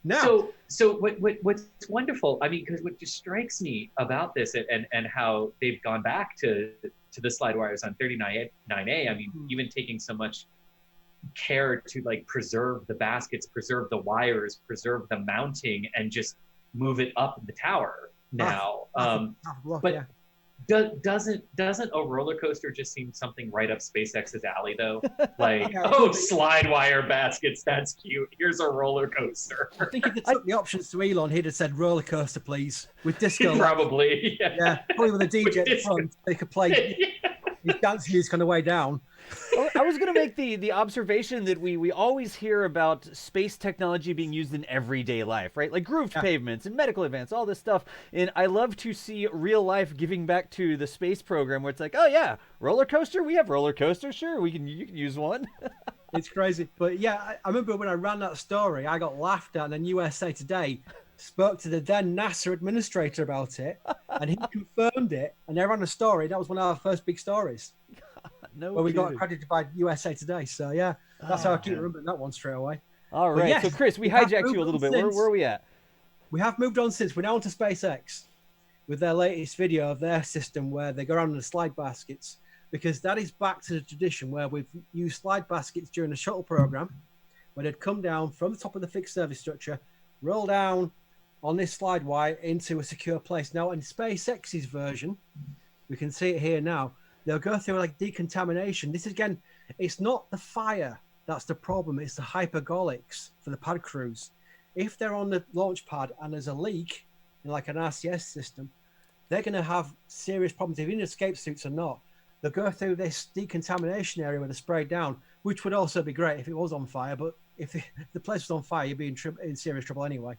Now, So what's wonderful? I mean, because what just strikes me about this and how they've gone back to the slide wires on 39A. I mean, even taking so much care to like preserve the baskets, preserve the wires, preserve the mounting, and just move it up the tower now. But doesn't a roller coaster just seem something right up SpaceX's alley though? Like, oh, slide wire baskets, that's cute. Here's a roller coaster. I think if they took the options to Elon, he'd have said roller coaster, please, with disco. Probably, yeah, probably with a DJ at the front. They could play his dance music on the way down. I was going to make the observation that we always hear about space technology being used in everyday life, right? Like grooved pavements and medical advance, all this stuff. And I love to see real life giving back to the space program where it's like, oh yeah, roller coaster? We have roller coasters. Sure, you can use one. It's crazy. But yeah, I remember when I ran that story, I got laughed at, and then USA Today spoke to the then NASA administrator about it, and he confirmed it, and they ran a story. That was one of our first big stories. No well, we kidding. got accredited by USA Today. So yeah, that's how I keep remembering that one straight away. All right. Yes, so Chris, we hijacked you a little bit. Where are we at? We have moved on since. We're now on to SpaceX with their latest video of their system where they go around in the slide baskets, because that is back to the tradition where we've used slide baskets during the shuttle program, where they'd come down from the top of the fixed service structure, roll down on this slide wire into a secure place. Now in SpaceX's version, we can see it here now, they'll go through like decontamination. This is, again, it's not the fire that's the problem, it's the hypergolics for the pad crews. If they're on the launch pad and there's a leak in like an RCS system, they're going to have serious problems, if in escape suits or not. They'll go through this decontamination area where they're sprayed down, which would also be great if it was on fire, but if the place was on fire, you'd be in serious trouble anyway.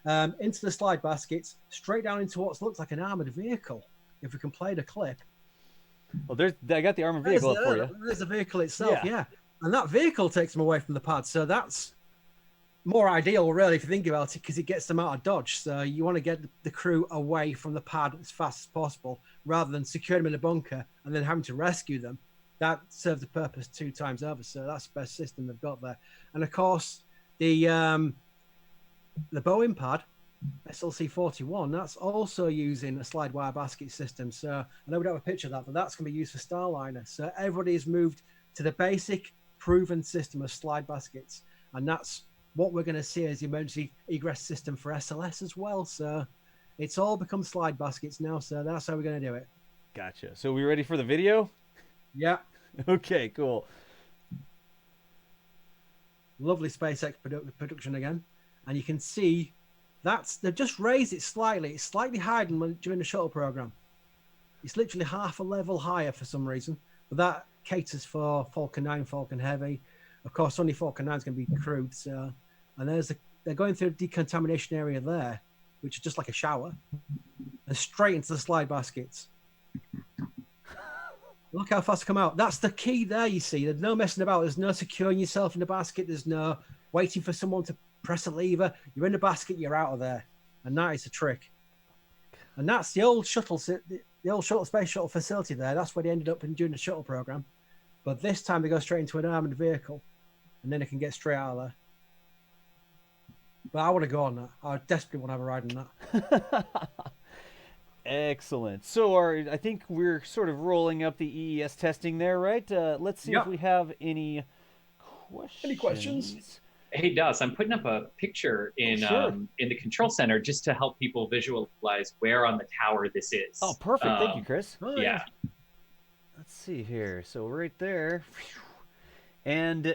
Into the slide baskets, straight down into what looks like an armored vehicle. If we can play the clip. Well, I got the armored vehicle up for you. There's the vehicle itself, yeah. And that vehicle takes them away from the pad. So that's more ideal, really, if you think about it, because it gets them out of Dodge. So you want to get the crew away from the pad as fast as possible, rather than secure them in a bunker and then having to rescue them. That serves the purpose 2 times over. So that's the best system they've got there. And of course, the Boeing pad, SLC-41, that's also using a slide wire basket system. So I know we don't have a picture of that, but that's going to be used for Starliner. So everybody has moved to the basic proven system of slide baskets. And that's what we're going to see as the emergency egress system for SLS as well. So it's all become slide baskets now. So that's how we're going to do it. Gotcha. So we ready for the video? Yeah. Okay, cool. Lovely SpaceX production again. And you can see they've just raised it slightly. It's slightly higher than during the shuttle program. It's literally half a level higher for some reason. But that caters for Falcon 9, Falcon Heavy. Of course, only Falcon 9 is going to be crewed. So, and they're going through a decontamination area there, which is just like a shower, and straight into the slide baskets. Look how fast they come out. That's the key there, you see. There's no messing about. There's no securing yourself in the basket. There's no waiting for someone to press a lever. You're in the basket, you're out of there. And that is the trick. And that's the old space shuttle facility there. That's where they ended up in during the shuttle program. But this time they go straight into an armored vehicle, and then they can get straight out of there. But I want to go on that. I desperately want to have a ride on that. Excellent. So I think we're sort of rolling up the EES testing there, right? Let's see if we have any questions. Any questions? Hey, Das, I'm putting up a picture in the control center just to help people visualize where on the tower this is. Oh, perfect. Thank you, Chris. Yeah. Let's see here. So right there. And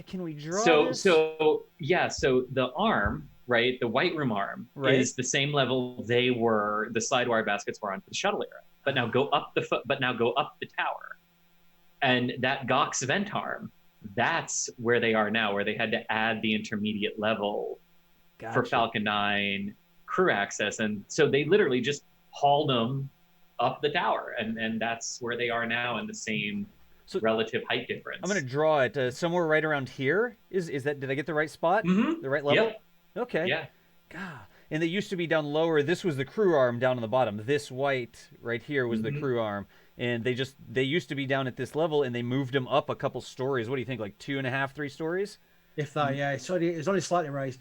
can we draw this? So the arm, right, the White Room arm is the same level the slide wire baskets were on for the shuttle era. But now go up the tower. And that Gox vent arm, that's where they are now, where they had to add the intermediate level for Falcon 9 crew access. And so they literally just hauled them up the tower, and that's where they are now in the same relative height difference. I'm going to draw it somewhere right around here. Is that, did I get the right spot? Mm-hmm. The right level? Yep. Okay. Yeah. God. And they used to be down lower. This was the crew arm down on the bottom. This white right here was the crew arm. And they used to be down at this level, and they moved them up a couple stories. What do you think, like 2.5, 3 stories? If that, yeah. It's only slightly raised.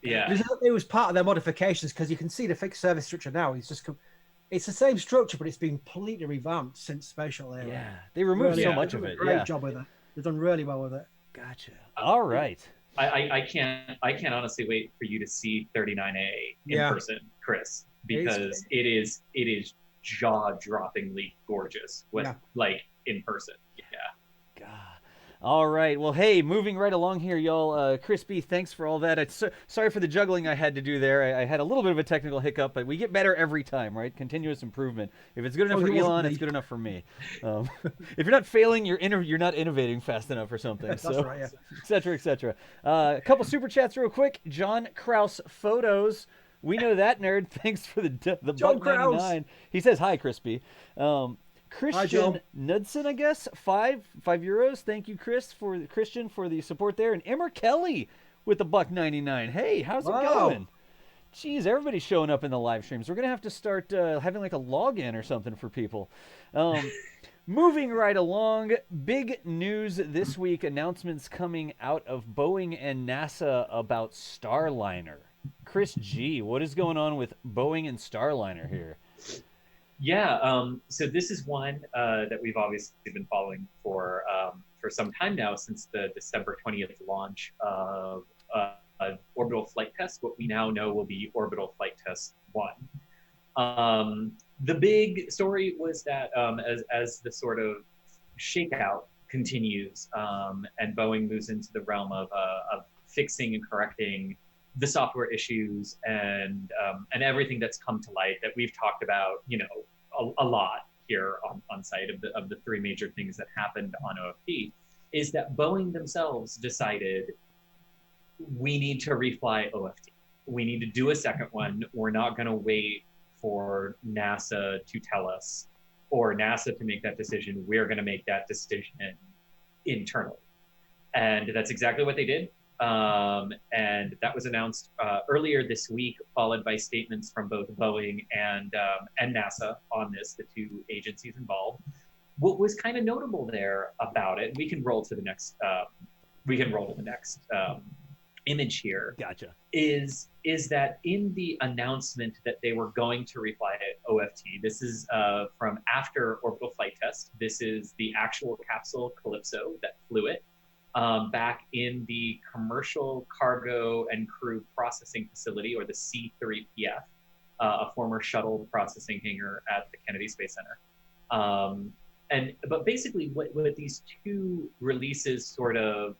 Yeah. It was part of their modifications because you can see the fixed service structure now. It's the same structure, but it's been completely revamped since Spatial era. Yeah, they removed so much of it. Great job with it. They've done really well with it. Gotcha. All right. I can't honestly wait for you to see 39A in person, Chris, because it is jaw-droppingly gorgeous like in person. Yeah. God. All right. Well, hey, moving right along here, y'all. Chris B, thanks for all that. Sorry for the juggling I had to do there. I had a little bit of a technical hiccup, but we get better every time, right? Continuous improvement. If it's good enough for Elon, it's good enough for me. If you're not failing, you're not innovating fast enough or something. That's right, yeah. Et cetera, et cetera. A couple super chats real quick. John Kraus Photos. We know that nerd. Thanks for the buck 99. He says hi, Chris B. Christian Knudsen, I guess, €5. Thank you, Christian, for the support there. And Emmer Kelly with the buck 99. Hey, how's it going? Jeez, everybody's showing up in the live streams. We're gonna have to start having like a login or something for people. Moving right along, big news this week. Announcements coming out of Boeing and NASA about Starliner. Chris G, what is going on with Boeing and Starliner here? Yeah, so this is one that we've obviously been following for some time now, since the December 20th launch of Orbital Flight Test, what we now know will be Orbital Flight Test 1. The big story was that as the sort of shakeout continues and Boeing moves into the realm of fixing and correcting the software issues and everything that's come to light that we've talked about, a lot here on site of the three major things that happened on OFT, is that Boeing themselves decided we need to refly OFT. We need to do a second one. We're not going to wait for NASA to tell us or NASA to make that decision. We're going to make that decision internally. And that's exactly what they did. And that was announced earlier this week, followed by statements from both Boeing and NASA on this, the two agencies involved. What was kind of notable there about it, we can roll to the next image here. Gotcha. Is that in the announcement that they were going to refly OFT, this is from after Orbital Flight Test. This is the actual capsule Calypso that flew it. Back in the Commercial Cargo and Crew Processing Facility, or the C3PF, a former shuttle processing hangar at the Kennedy Space Center. But basically what these two releases sort of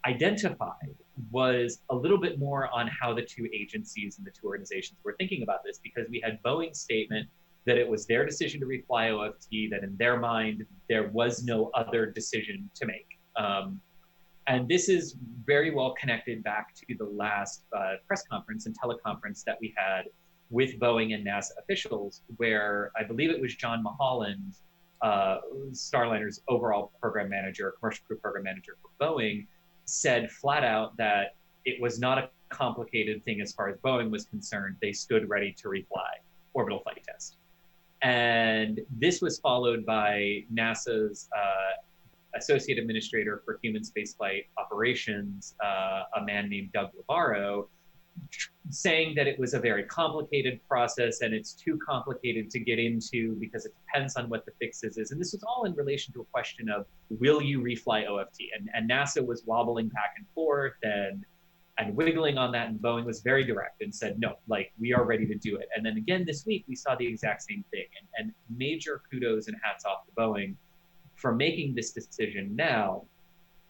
identified was a little bit more on how the two agencies and the two organizations were thinking about this, because we had Boeing's statement that it was their decision to refly OFT, that in their mind, there was no other decision to make. And this is very well connected back to the last press conference and teleconference that we had with Boeing and NASA officials, where I believe it was John Mulholland, Starliner's overall program manager, commercial crew program manager for Boeing, said flat out that it was not a complicated thing as far as Boeing was concerned. They stood ready to refly Orbital Flight Test. And this was followed by NASA's Associate Administrator for Human Spaceflight Operations, a man named Doug Lavarro, saying that it was a very complicated process and it's too complicated to get into because it depends on what the fixes is. And this was all in relation to a question of, will you refly OFT? And NASA was wobbling back and forth and wiggling on that, and Boeing was very direct and said, no, like, we are ready to do it. And then again this week, we saw the exact same thing. And major kudos and hats off to Boeing for making this decision now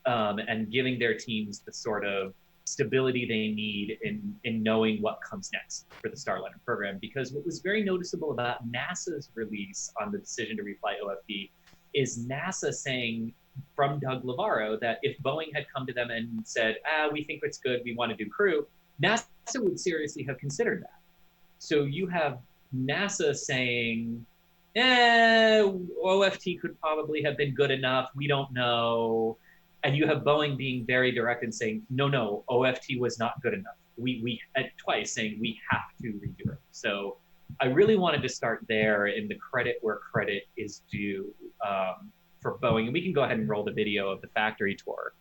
and giving their teams the sort of stability they need in knowing what comes next for the Starliner program. Because what was very noticeable about NASA's release on the decision to refly OFT is NASA saying from Doug Lavarro that if Boeing had come to them and said, we think it's good, we want to do crew, NASA would seriously have considered that. So you have NASA saying, OFT could probably have been good enough, we don't know. And you have Boeing being very direct and saying, no, OFT was not good enough. We had twice saying we have to redo it. So I really wanted to start there in the credit where credit is due for Boeing. And we can go ahead and roll the video of the factory tour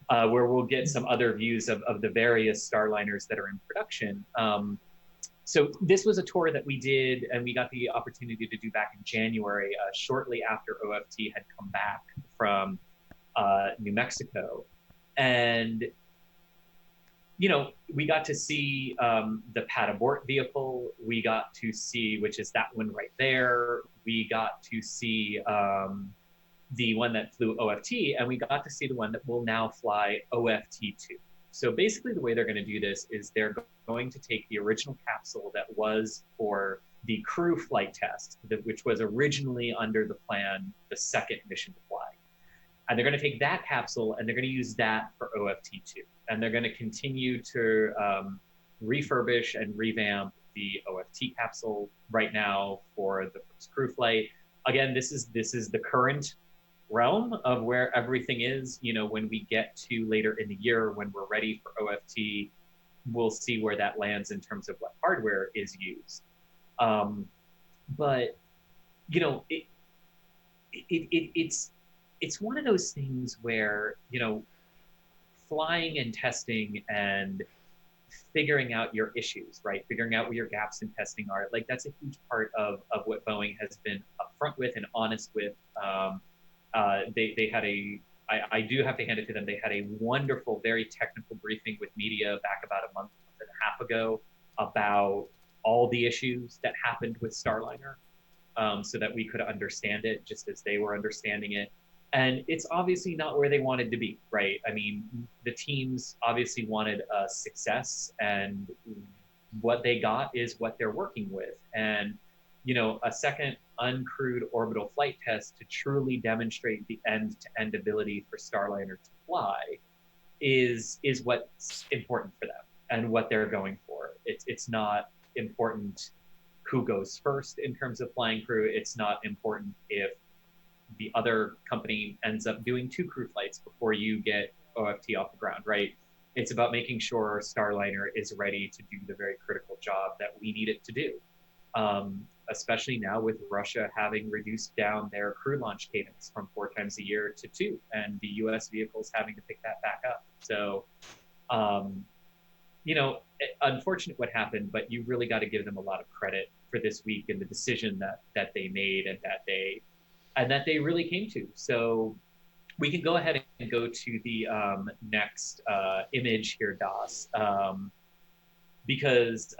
where we'll get some other views of the various Starliners that are in production. So this was a tour that we did, and we got the opportunity to do back in January, shortly after OFT had come back from New Mexico. And, you know, we got to see the pad abort vehicle. We got to see, which is that one right there. We got to see the one that flew OFT, and we got to see the one that will now fly OFT2. So basically the way they're going to do this is they're going to take the original capsule that was for the crew flight test, which was originally under the plan, the second mission to fly. And they're going to take that capsule and they're going to use that for OFT2. And they're going to continue to refurbish and revamp the OFT capsule right now for the first crew flight. Again, this is the current realm of where everything is. You know, when we get to later in the year, when we're ready for OFT, we'll see where that lands in terms of what hardware is used. But you know, it's one of those things where, you know, flying and testing and figuring out your issues, right? Figuring out where your gaps in testing are, like that's a huge part of what Boeing has been upfront with and honest with. They had I do have to hand it to them. They had a wonderful, very technical briefing with media back about a month and a half ago about all the issues that happened with Starliner, so that we could understand it just as they were understanding it. And it's obviously not where they wanted to be, right? I mean, the teams obviously wanted a success, and what they got is what they're working with. And you know, a second uncrewed orbital flight test to truly demonstrate the end-to-end ability for Starliner to fly is what's important for them and what they're going for. It's not important who goes first in terms of flying crew. It's not important if the other company ends up doing 2 crew flights before you get OFT off the ground, right? It's about making sure Starliner is ready to do the very critical job that we need it to do. Especially now with Russia having reduced down their crew launch cadence from 4 times a year to 2, and the US vehicles having to pick that back up. So, you know, unfortunate what happened, but you really got to give them a lot of credit for this week and the decision that they made and that they really came to. So we can go ahead and go to the next image here, Das, because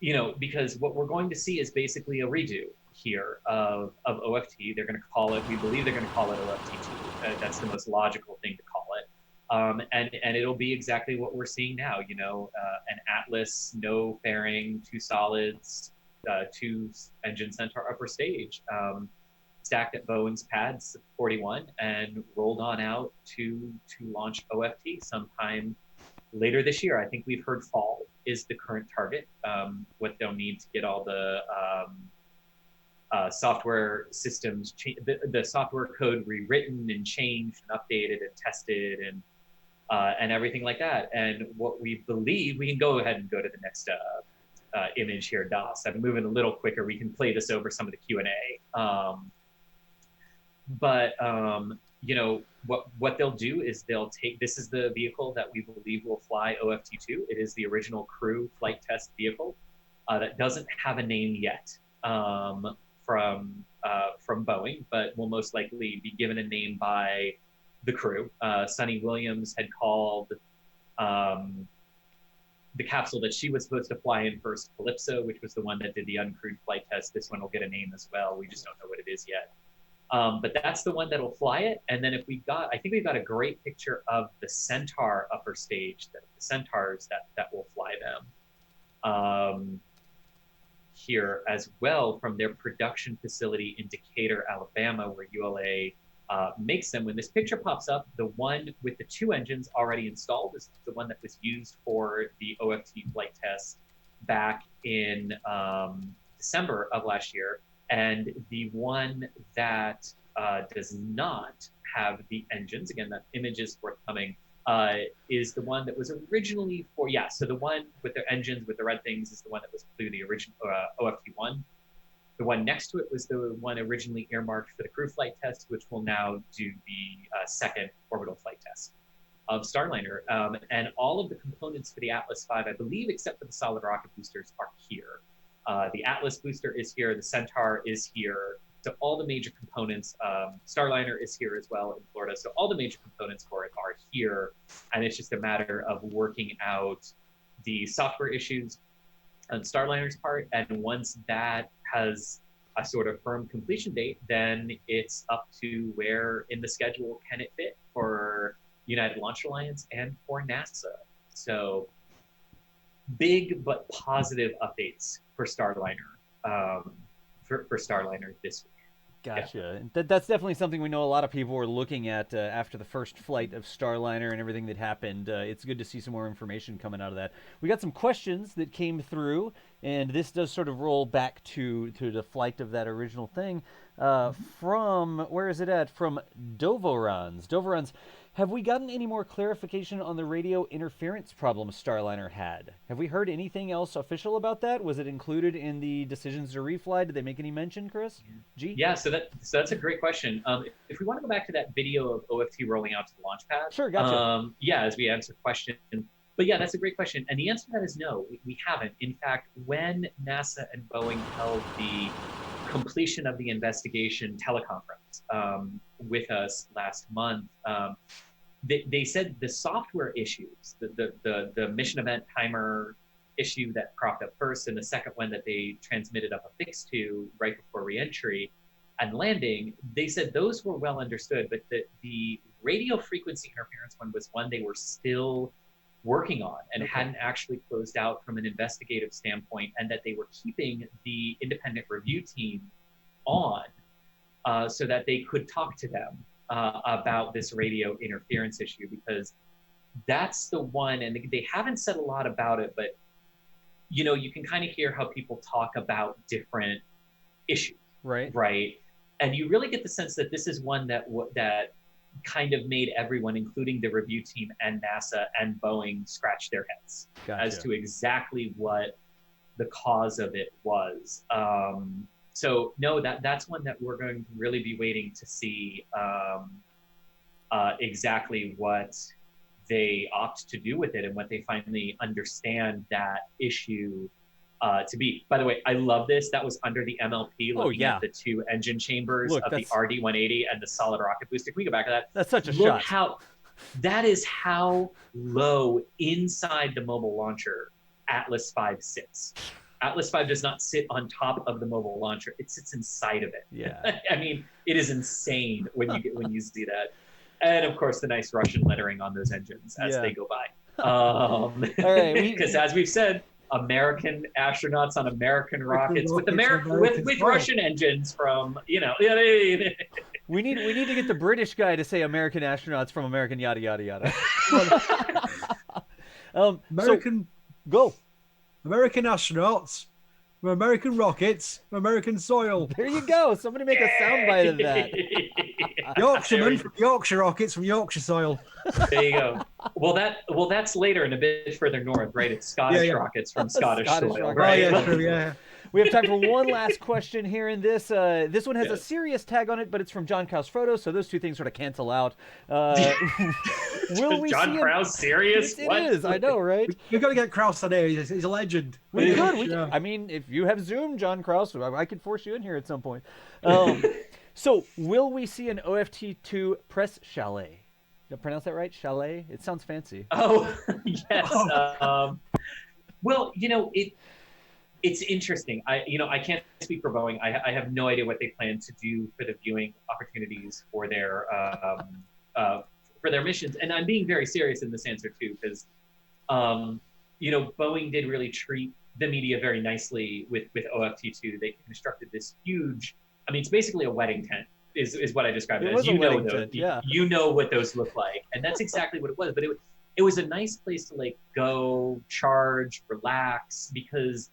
you know, because what we're going to see is basically a redo here of OFT. They're going to call it, we believe they're going to call it OFT2. That's the most logical thing to call it. And it'll be exactly what we're seeing now, you know, an Atlas, no fairing, 2 solids, 2 engine Centaur upper stage, stacked at Boeing's pad 41 and rolled on out to launch OFT sometime later this year. I think we've heard fall is the current target. What they'll need to get all the software systems, the software code rewritten and changed and updated and tested and everything like that. And what we believe, we can go ahead and go to the next image here, Das. I'm moving a little quicker. We can play this over some of the Q&A. You know, what they'll do is they'll take, this is the vehicle that we believe will fly OFT2. It is the original crew flight test vehicle that doesn't have a name yet from Boeing, but will most likely be given a name by the crew. Sunny Williams had called the capsule that she was supposed to fly in first Calypso, which was the one that did the uncrewed flight test. This one will get a name as well. We just don't know what it is yet. But that's the one that'll fly it. And then I think we've got a great picture of the Centaur upper stage, the Centaurs that will fly them here as well from their production facility in Decatur, Alabama, where ULA makes them. When this picture pops up, the one with the 2 engines already installed is the one that was used for the OFT flight test back in December of last year. And the one that does not have the engines, again, that image is forthcoming, is the one that was originally for, so the one with the engines with the red things is the one that was through the original OFT1. The one next to it was the one originally earmarked for the crew flight test, which will now do the second orbital flight test of Starliner. And all of the components for the Atlas V, I believe, except for the solid rocket boosters, are here. The Atlas booster is here. The Centaur is here. So all the major components, Starliner is here as well in Florida. So all the major components for it are here. And it's just a matter of working out the software issues on Starliner's part. And once that has a sort of firm completion date, then it's up to where in the schedule can it fit for United Launch Alliance and for NASA. So big but positive updates for Starliner, for Starliner this week. Gotcha. Yeah. That's definitely something we know a lot of people were looking at after the first flight of Starliner and everything that happened. It's good to see some more information coming out of that. We got some questions that came through, and this does sort of roll back to the flight of that original thing. From, where is it at? From Dovorans. Dovorans, have we gotten any more clarification on the radio interference problem Starliner had? Have we heard anything else official about that? Was it included in the decisions to refly? Did they make any mention, Chris? G? Yeah, so that's a great question. If we want to go back to that video of OFT rolling out to the launch pad. Sure, gotcha. Yeah, as we answer question. But yeah, that's a great question. And the answer to that is no, we haven't. In fact, when NASA and Boeing held the completion of the investigation teleconference with us last month, they said the software issues, the mission event timer issue that cropped up first, and the second one that they transmitted up a fix to right before reentry and landing, they said those were well understood, but the radio frequency interference one was one they were still working on and hadn't actually closed out from an investigative standpoint, and that they were keeping the independent review team on so that they could talk to them about this radio interference issue, because that's the one, and they haven't said a lot about it, but you know, you can kind of hear how people talk about different issues, right? And you really get the sense that this is one that kind of made everyone, including the review team and NASA and Boeing, scratch their heads as to exactly what the cause of it was. So no, that's one that we're going to really be waiting to see exactly what they opt to do with it and what they finally understand that issue to be. By the way, I love this. That was under the MLP, looking at the two engine chambers of the RD-180 and the solid rocket booster. Can we go back to that? That's such a shot. That is how low inside the mobile launcher Atlas V sits. Atlas V does not sit on top of the mobile launcher; it sits inside of it. Yeah, I mean, it is insane when you see that, and of course the nice Russian lettering on those engines as they go by. All right, because as we've said, American astronauts on American rockets with Russian engines from, you know. We need to get the British guy to say American astronauts from American yada yada yada. American astronauts from American rockets from American soil. There you go. Somebody make a soundbite of that. Yorkshiremen from Yorkshire rockets from Yorkshire soil. There you go. Well, that's later and a bit further north, right? It's Scottish rockets from Scottish soil, right? Oh, yeah, true, yeah. We have time for one last question here in this. This one has a serious tag on it, but it's from John Krause Frodo, so those two things sort of cancel out. Will we John see Krause serious? It is, I know, right? We've got to get Krause on here. He's a legend. We could. I mean, if you have Zoom, John Krause, I could force you in here at some point. So, will we see an OFT2 press chalet? Did I pronounce that right? Chalet? It sounds fancy. Oh, yes. Well, you know, it's interesting. I can't speak for Boeing. I have no idea what they plan to do for the viewing opportunities for their missions. And I'm being very serious in this answer too, because Boeing did really treat the media very nicely with OFT2. They constructed this huge. I mean, it's basically a wedding tent. Is what I described it as. You know what those look like, and that's exactly what it was. But it was a nice place to like go, charge, relax, because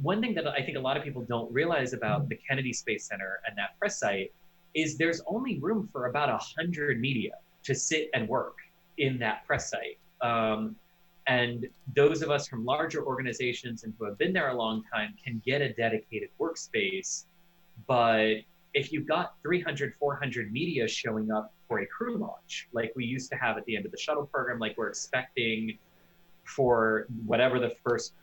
one thing that I think a lot of people don't realize about the Kennedy Space Center and that press site is there's only room for about 100 media to sit and work in that press site. And those of us from larger organizations and who have been there a long time can get a dedicated workspace But if you've got 300, 400 media showing up for a crew launch, like we used to have at the end of the shuttle program, like we're expecting for whatever the first,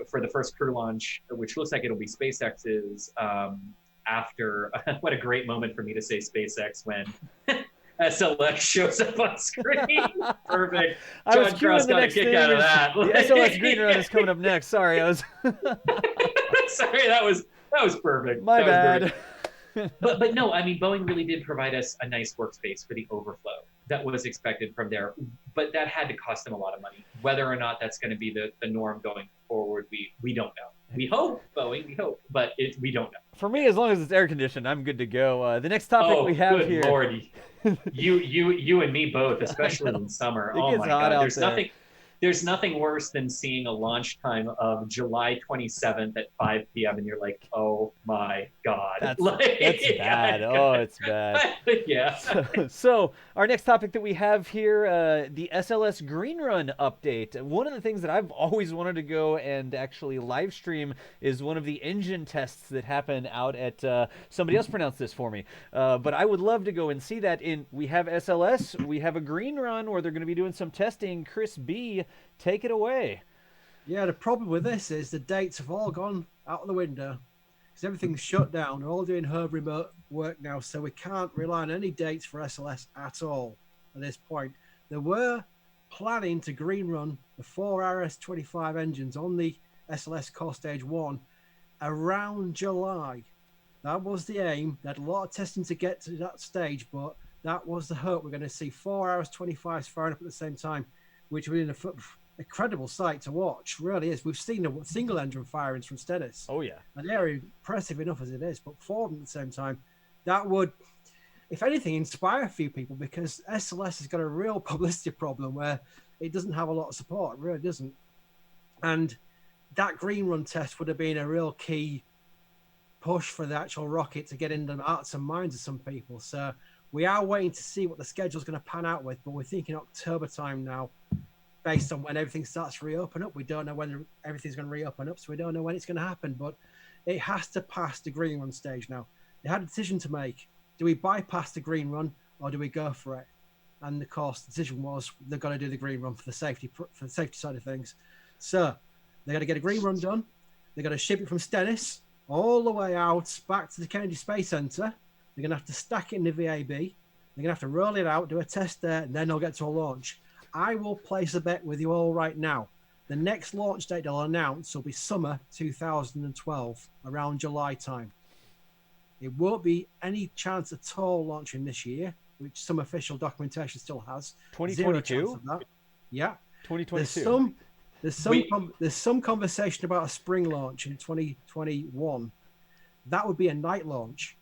for the first crew launch, which looks like it'll be SpaceX's after, what a great moment for me to say SpaceX when SLX shows up on screen. Perfect. I was John queuing Cross the got a next kick thing. out of that. The SLS Green Run is coming up next. Sorry, I was. Sorry, that was perfect. My That was bad. great. But no, I mean, Boeing really did provide us a nice workspace for the overflow that was expected from there, but that had to cost them a lot of money. Whether or not that's going to be the norm going forward, we don't know. We hope, Boeing, we hope, but we don't know. For me, as long as it's air conditioned, I'm good to go. The next topic we have good here. Lord. You and me both, especially in summer. It Oh gets my hot God, out there. there's nothing worse than seeing a launch time of July 27th at 5 p.m. and you're like, oh my God. That's Yeah, bad. Oh, it's bad. Yeah. So our next topic that we have here, the SLS Green Run update. One of the things that I've always wanted to go and actually live stream is one of the engine tests that happen out at, somebody else pronounced this for me, but I would love to go and see that. We have SLS, we have a Green Run where they're going to be doing some testing. Chris B, take it away. Yeah, the problem with this is the dates have all gone out the window because everything's shut down. They're all doing home remote work now, so we can't rely on any dates for SLS at all at this point. They were planning to green run the 4 RS-25 engines on the SLS core stage 1 around July. That was the aim. They had a lot of testing to get to that stage, but that was the hope. We're going to see 4 RS-25s firing up at the same time, which would be an incredible sight to watch. Really is. We've seen the single engine firings from Stennis. Oh yeah, and they're impressive enough as it is, but 4 of them at the same time, that would, if anything, inspire a few people, because SLS has got a real publicity problem where it doesn't have a lot of support. It really doesn't. And that green run test would have been a real key push for the actual rocket to get into the hearts and minds of some people. So we are waiting to see what the schedule is going to pan out with, but we're thinking October time now, based on when everything starts to reopen up. We don't know when everything's going to reopen up, so we don't know when it's going to happen, but it has to pass the green run stage now. They had a decision to make. Do we bypass the green run or do we go for it? And of course, the decision was they're going to do the green run for the safety side of things. So they got to get a green run done. They're going to ship it from Stennis all the way out back to the Kennedy Space Center. They're going to have to stack it in the VAB. They're going to have to roll it out, do a test there, and then they'll get to a launch. I will place a bet with you all right now. The next launch date they'll announce will be summer 2012, around July time. It won't be any chance at all launching this year, which some official documentation still has. 2022? Yeah. 2022. There's some conversation about a spring launch in 2021. That would be a night launch.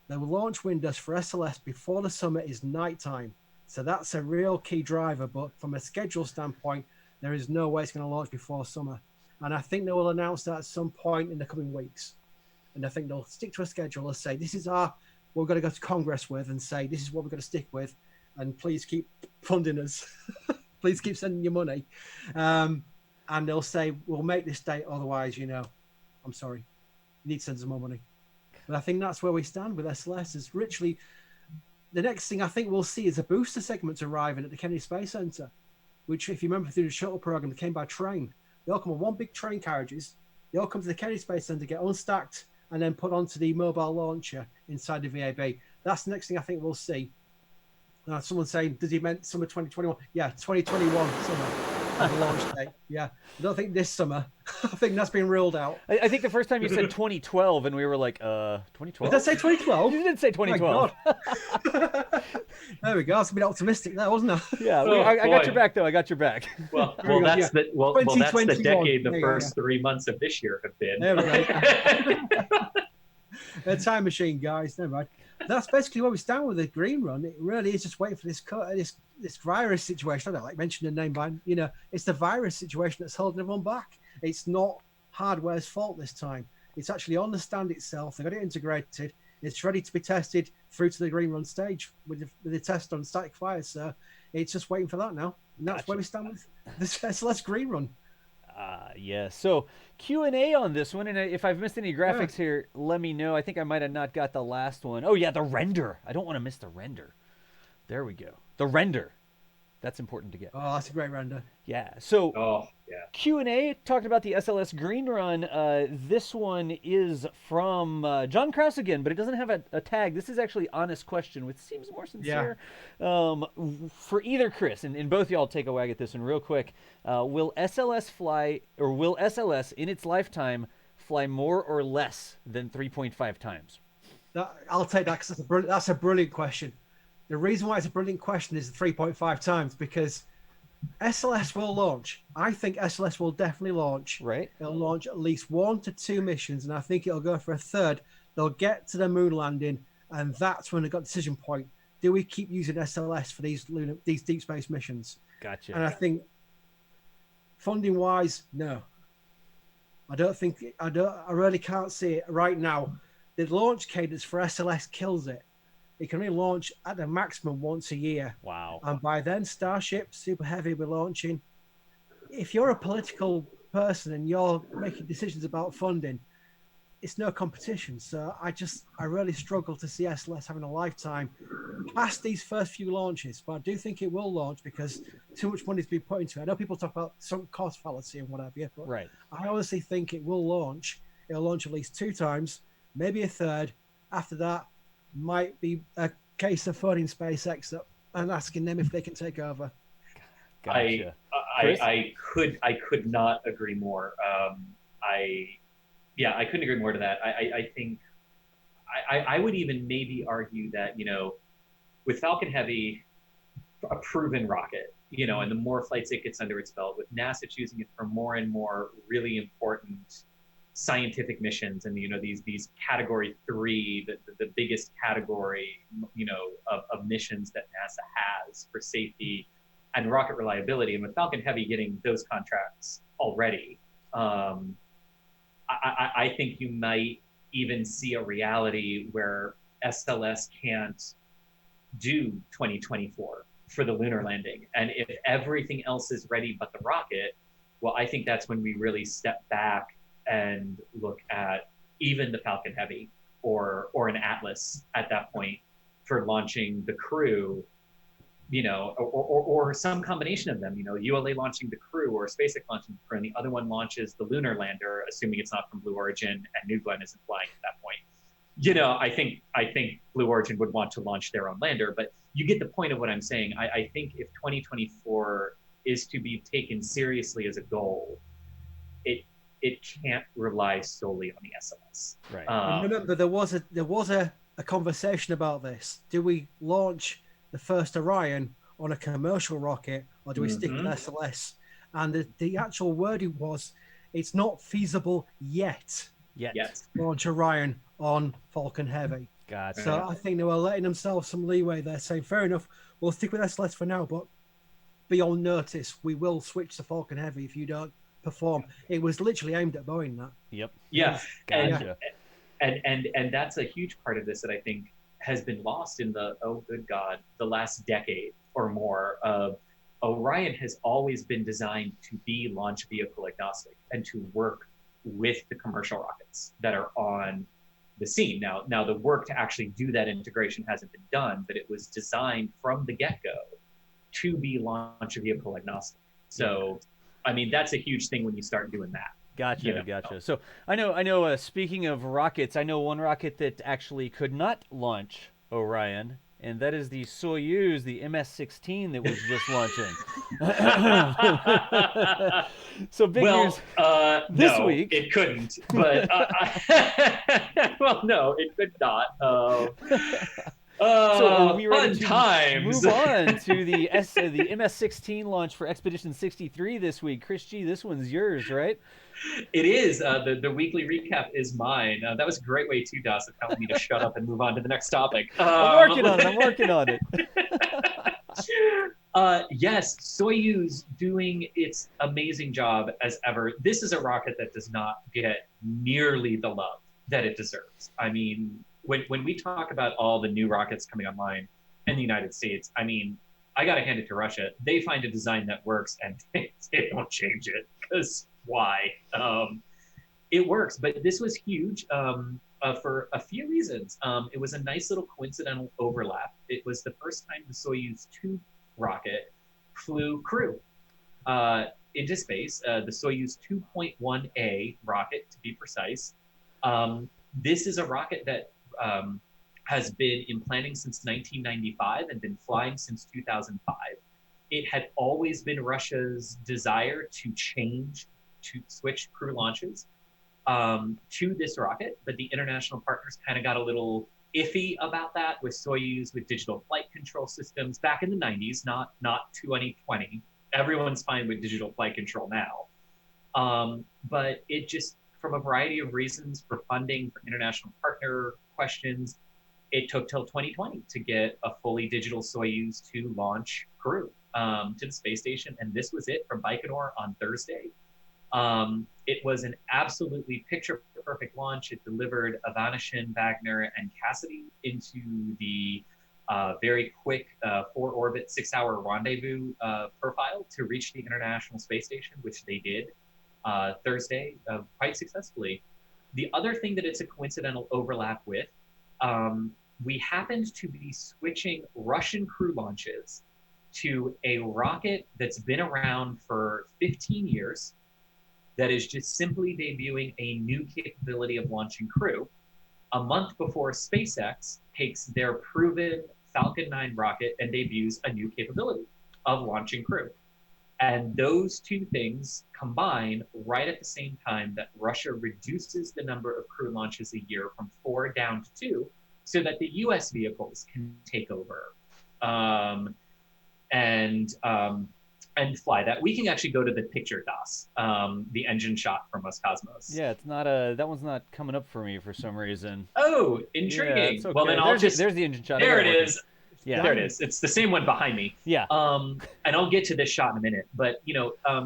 The launch windows for SLS before the summer is nighttime. So that's a real key driver. But from a schedule standpoint, there is no way it's going to launch before summer. And I think they will announce that at some point in the coming weeks. And I think they'll stick to a schedule. They'll say, this is we're going to go to Congress with and say, this is what we're going to stick with. And please keep funding us. Please keep sending your money. And they'll say, we'll make this date. Otherwise, I'm sorry. You need to send us more money. But I think that's where we stand with SLS. Is literally the next thing I think we'll see is a booster segment arriving at the Kennedy Space Center, which, if you remember through the shuttle program, they came by train. They all come on one big train carriages. They all come to the Kennedy Space Center, get unstacked, and then put onto the mobile launcher inside the VAB. That's the next thing I think we'll see. Someone saying, does he meant summer 2021? Yeah, 2021 summer. The launch date. Yeah, I don't think this summer. I think that's been ruled out. I think the first time you said 2012, and we were like, 2012? Did I say 2012? You did say 2012. Oh, there we go. It's a bit optimistic there, wasn't it? Yeah, I got your back, though. I got your back. Well, that's the decade the first 3 months of this year have been. There we go. A time machine, guys. Never mind. That's basically where we stand with the green run. It really is just waiting for this virus situation. I don't like mentioning the name, but it's the virus situation that's holding everyone back. It's not hardware's fault this time. It's actually on the stand itself. They got it integrated. It's ready to be tested through to the green run stage with the test on static fire. So it's just waiting for that now. And that's where we stand with this SLS green run. Yeah. So Q&A on this one, and if I've missed any graphics here, let me know. I think I might have not got the last one. Oh yeah, the render. I don't want to miss the render. There we go. The render. That's important to get. Oh, that's a great render. Yeah. So Oh, yeah. Q&A talked about the SLS Green Run. This one is from John Krause again, but it doesn't have a tag. This is actually honest question, which seems more sincere. For either Chris and both y'all take a wag at this one real quick. Will SLS in its lifetime fly more or less than 3.5 times? I'll take that because that's a brilliant question. The reason why it's a brilliant question is the 3.5 times, because SLS will launch. I think SLS will definitely launch. Right. It'll launch at least 1 to 2 missions, and I think it'll go for a third. They'll get to the moon landing, and that's when they got decision point. Do we keep using SLS for these deep space missions? Gotcha. And I think funding wise, no. I really can't see it right now. The launch cadence for SLS kills it. It can only launch at the maximum once a year. Wow. And by then, Starship Super Heavy will be launching. If you're a political person and you're making decisions about funding, it's no competition. So I really struggle to see SLS having a lifetime past these first few launches. But I do think it will launch because too much money is being put into it. I know people talk about some cost fallacy and whatever, but right. I honestly think it will launch. It'll launch at least 2 times, maybe a third. After that, might be a case of phoning SpaceX up and asking them if they can take over. Gotcha. I could not agree more. I couldn't agree more to that. I think I would even maybe argue that, with Falcon Heavy, a proven rocket, and the more flights it gets under its belt, with NASA choosing it for more and more really important scientific missions, and these category 3, the biggest category of missions that NASA has for safety and rocket reliability, and with Falcon Heavy getting those contracts already, I think you might even see a reality where SLS can't do 2024 for the lunar landing, and if everything else is ready but the rocket, well, I think that's when we really step back and look at even the Falcon Heavy or an Atlas at that point for launching the crew, or some combination of them, ULA launching the crew or SpaceX launching the crew, and the other one launches the lunar lander, assuming it's not from Blue Origin and New Glenn isn't flying at that point. I think Blue Origin would want to launch their own lander, but you get the point of what I'm saying. I think if 2024 is to be taken seriously as a goal, it can't rely solely on the SLS. Right. And remember, there was a conversation about this. Do we launch the first Orion on a commercial rocket, or do we stick with SLS? And the actual wording was, it's not feasible yet. Launch Orion on Falcon Heavy. Gotcha. So I think they were letting themselves some leeway there, saying, fair enough, we'll stick with SLS for now, but be on notice, we will switch to Falcon Heavy if you don't perform. It was literally aimed at Boeing, that. Yep. Yeah. Gotcha. And that's a huge part of this that I think has been lost in the last decade or more. Of Orion has always been designed to be launch vehicle agnostic and to work with the commercial rockets that are on the scene. Now the work to actually do that integration hasn't been done, but it was designed from the get-go to be launch vehicle agnostic. So, I mean, that's a huge thing when you start doing that. Gotcha. So I know. Speaking of rockets, I know one rocket that actually could not launch Orion, and that is the Soyuz, the MS-16 that was just launching. So big news this week. It couldn't. But well, no, it could not. So are we ready fun to times. move on to the MS-16 launch for Expedition 63 this week? Chris G, this one's yours, right? It is. The weekly recap is mine. That was a great way too, Das, of telling me to shut up and move on to the next topic. I'm working on it. Yes, Soyuz doing its amazing job as ever. This is a rocket that does not get nearly the love that it deserves. I mean, when we talk about all the new rockets coming online in the United States, I mean, I got to hand it to Russia. They find a design that works and they don't change it, because why. It works, but this was huge for a few reasons. It was a nice little coincidental overlap. It was the first time the Soyuz 2 rocket flew crew into space, the Soyuz 2.1A rocket, to be precise. This is a rocket that has been in planning since 1995 and been flying since 2005. It had always been Russia's desire to switch crew launches to this rocket, but the international partners kind of got a little iffy about that with Soyuz, with digital flight control systems back in the 90s, not 2020. Everyone's fine with digital flight control now. But it just, from a variety of reasons, for funding, for international partner questions, it took till 2020 to get a fully digital Soyuz to launch crew to the space station. And this was it from Baikonur on Thursday. It was an absolutely picture-perfect launch. It delivered Ivanishyn, Wagner, and Cassidy into the very quick 4-orbit, 6-hour rendezvous profile to reach the International Space Station, which they did Thursday quite successfully. The other thing that it's a coincidental overlap with, we happened to be switching Russian crew launches to a rocket that's been around for 15 years, that is just simply debuting a new capability of launching crew a month before SpaceX takes their proven Falcon 9 rocket and debuts a new capability of launching crew. And those two things combine right at the same time that Russia reduces the number of crew launches a year from 4 down to 2, so that the US vehicles can take over and fly that. We can actually go to the picture, Das, the engine shot from Roscosmos. Yeah, it's not that one's not coming up for me for some reason. Oh, intriguing. Yeah, it's okay. Well, then there's the engine shot. There it is. Yeah. There it is. It's the same one behind me. Yeah. And I'll get to this shot in a minute. But,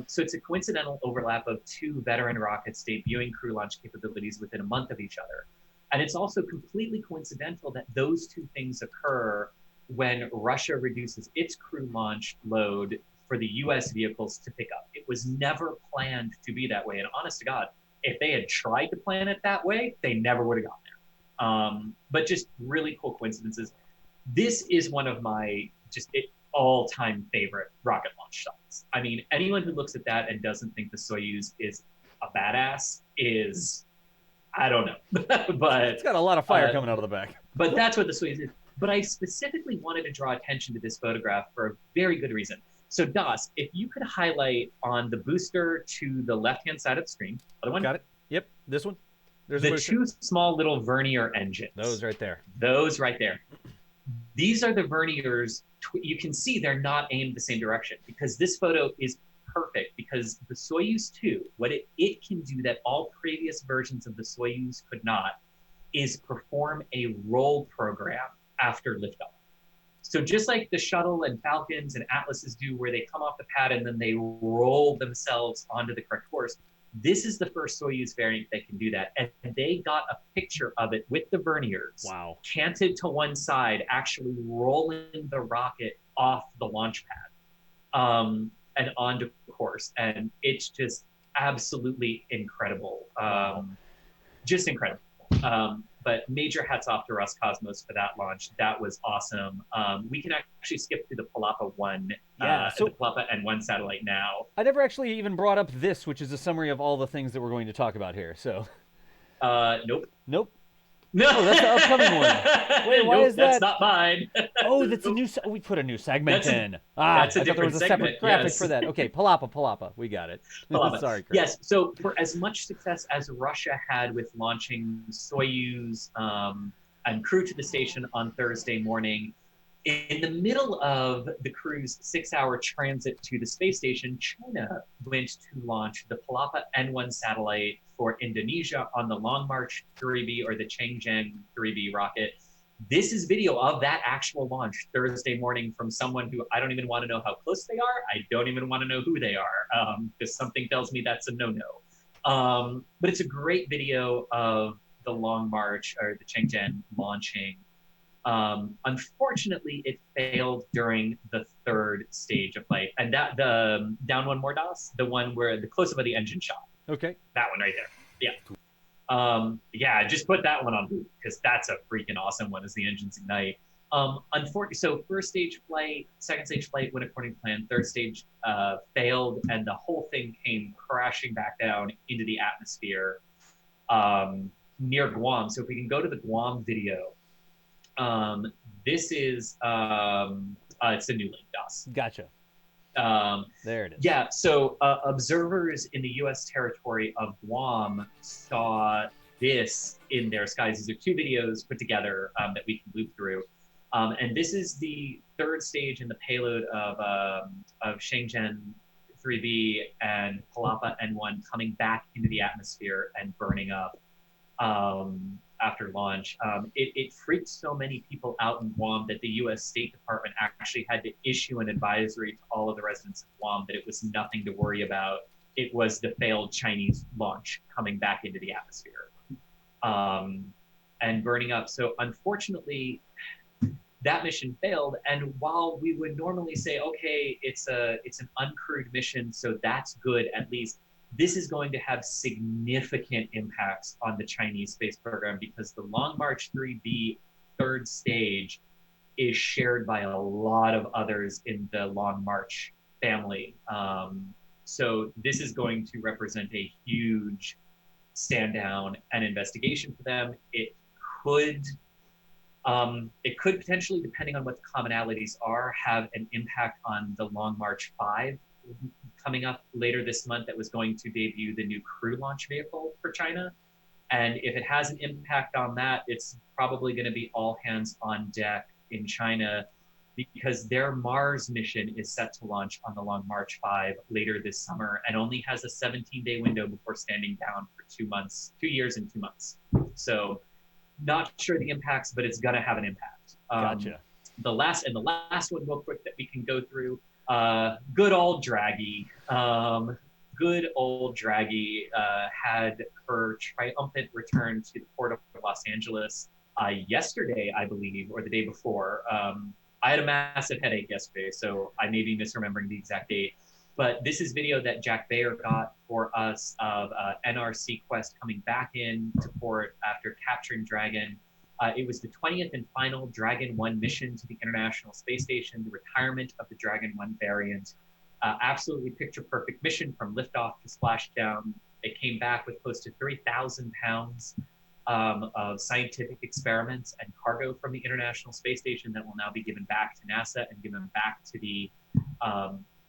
so it's a coincidental overlap of 2 veteran rockets debuting crew launch capabilities within a month of each other. And it's also completely coincidental that those two things occur when Russia reduces its crew launch load for the US vehicles to pick up. It was never planned to be that way. And honest to God, if they had tried to plan it that way, they never would have gotten there. But just really cool coincidences. This is one of my all-time favorite rocket launch shots. I mean, anyone who looks at that and doesn't think the Soyuz is a badass is, I don't know. But it's got a lot of fire coming out of the back. But that's what the Soyuz is. But I specifically wanted to draw attention to this photograph for a very good reason. So Das, if you could highlight on the booster to the left-hand side of the screen, other one. Got it. Yep, this one. There's the 2 small little vernier engines. Those right there. Those right there. These are the verniers. You can see they're not aimed the same direction, because this photo is perfect, because the Soyuz 2, what it can do that all previous versions of the Soyuz could not, is perform a roll program after liftoff. So just like the shuttle and Falcons and Atlases do, where they come off the pad and then they roll themselves onto the correct course, this is the first Soyuz variant that can do that. And they got a picture of it with the verniers, canted to one side, actually rolling the rocket off the launch pad and onto course. And it's just absolutely incredible. Just incredible. But major hats off to Roscosmos for that launch. That was awesome. We can actually skip to the Palapa 1, the Palapa N1 satellite now. I never actually even brought up this, which is a summary of all the things that we're going to talk about here. So, nope. No, that's the upcoming one. Wait, why is that? That's not mine. Oh, that's a new. We put a new segment in. That's a I thought there was a segment, separate graphic for that. Okay, Palapa. We got it. Sorry, Chris. Yes. So for as much success as Russia had with launching Soyuz and crew to the station on Thursday morning, in the middle of the crew's 6-hour transit to the space station, China went to launch the Palapa N1 satellite for Indonesia on the Long March 3B or the Chang'e 3B rocket. This is video of that actual launch Thursday morning from someone who I don't even want to know how close they are. I don't even want to know who they are, because something tells me that's a no-no. But it's a great video of the Long March or the Chang'e launching. Unfortunately, it failed during the 3rd stage of flight. And that the down one more, Das, the one where the close-up of the engine shot. Okay. That one right there. Yeah. Yeah, just put that one on boot because that's a freaking awesome one as the engines ignite. Unfortunately, so first stage flight, second stage flight went according to plan, third stage failed, and the whole thing came crashing back down into the atmosphere near Guam. So if we can go to the Guam video, this is it's a new link, DOS. Gotcha. There it is. Yeah, so observers in the U.S. territory of Guam saw this in their skies. These are two videos put together that we can loop through. And this is the third stage in the payload of Shenzhen 3B and Palapa N1 coming back into the atmosphere and burning up after launch. It freaked so many people out in Guam that the U.S. State Department actually had to issue an advisory to all of the residents of Guam that it was nothing to worry about. It was the failed Chinese launch coming back into the atmosphere and burning up. So unfortunately, that mission failed. And while we would normally say, okay, it's an uncrewed mission, so that's good at least, this is going to have significant impacts on the Chinese space program because the Long March 3B third stage is shared by a lot of others in the Long March family. So this is going to represent a huge stand down and investigation for them. It could potentially, depending on what the commonalities are, have an impact on the Long March 5 coming up later this month that was going to debut the new crew launch vehicle for China. And if it has an impact on that, it's probably going to be all hands on deck in China because their Mars mission is set to launch on the Long March 5 later this summer and only has a 17-day window before standing down for 2 years and 2 months. So not sure the impacts, but it's going to have an impact. Gotcha. The last one real quick that we can go through, good old Draghi. Good old Draghi had her triumphant return to the port of Los Angeles yesterday, I believe, or the day before. I had a massive headache yesterday, so I may be misremembering the exact date. But this is video that Jack Bayer got for us of NRC Quest coming back in to port after capturing Dragon. It was the 20th and final Dragon 1 mission to the International Space Station, the retirement of the Dragon 1 variant. Absolutely picture-perfect mission from liftoff to splashdown. It came back with close to 3,000 pounds of scientific experiments and cargo from the International Space Station that will now be given back to NASA and given back to the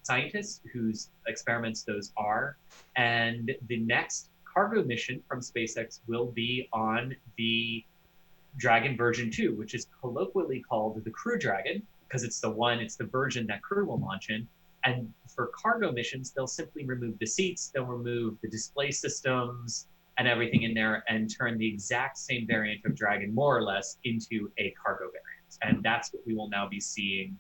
scientists whose experiments those are. And the next cargo mission from SpaceX will be on the Dragon version 2, which is colloquially called the Crew Dragon, because it's the version that crew will launch in. And for cargo missions, they'll simply remove the seats, they'll remove the display systems and everything in there and turn the exact same variant of Dragon, more or less, into a cargo variant. And that's what we will now be seeing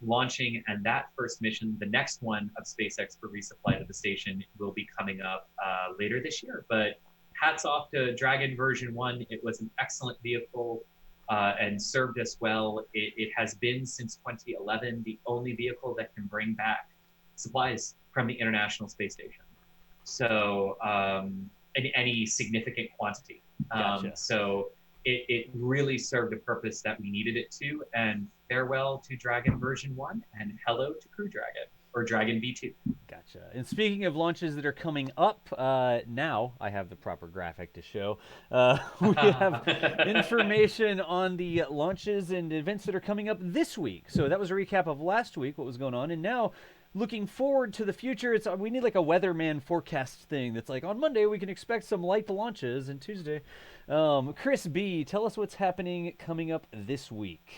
launching. And that first mission, the next one of SpaceX for resupply to the station, will be coming up later this year. But hats off to Dragon version 1. It was an excellent vehicle and served us well. It has been since 2011 the only vehicle that can bring back supplies from the International Space Station. So any significant quantity. Gotcha. So it really served a purpose that we needed it to. And farewell to Dragon version 1 and hello to Crew Dragon, or Dragon V2. Gotcha. And speaking of launches that are coming up, now I have the proper graphic to show. We have information on the launches and events that are coming up this week. So that was a recap of last week, what was going on. And now, looking forward to the future, we need like a weatherman forecast thing that's like, on Monday we can expect some light launches, and Tuesday. Chris B., tell us what's happening coming up this week.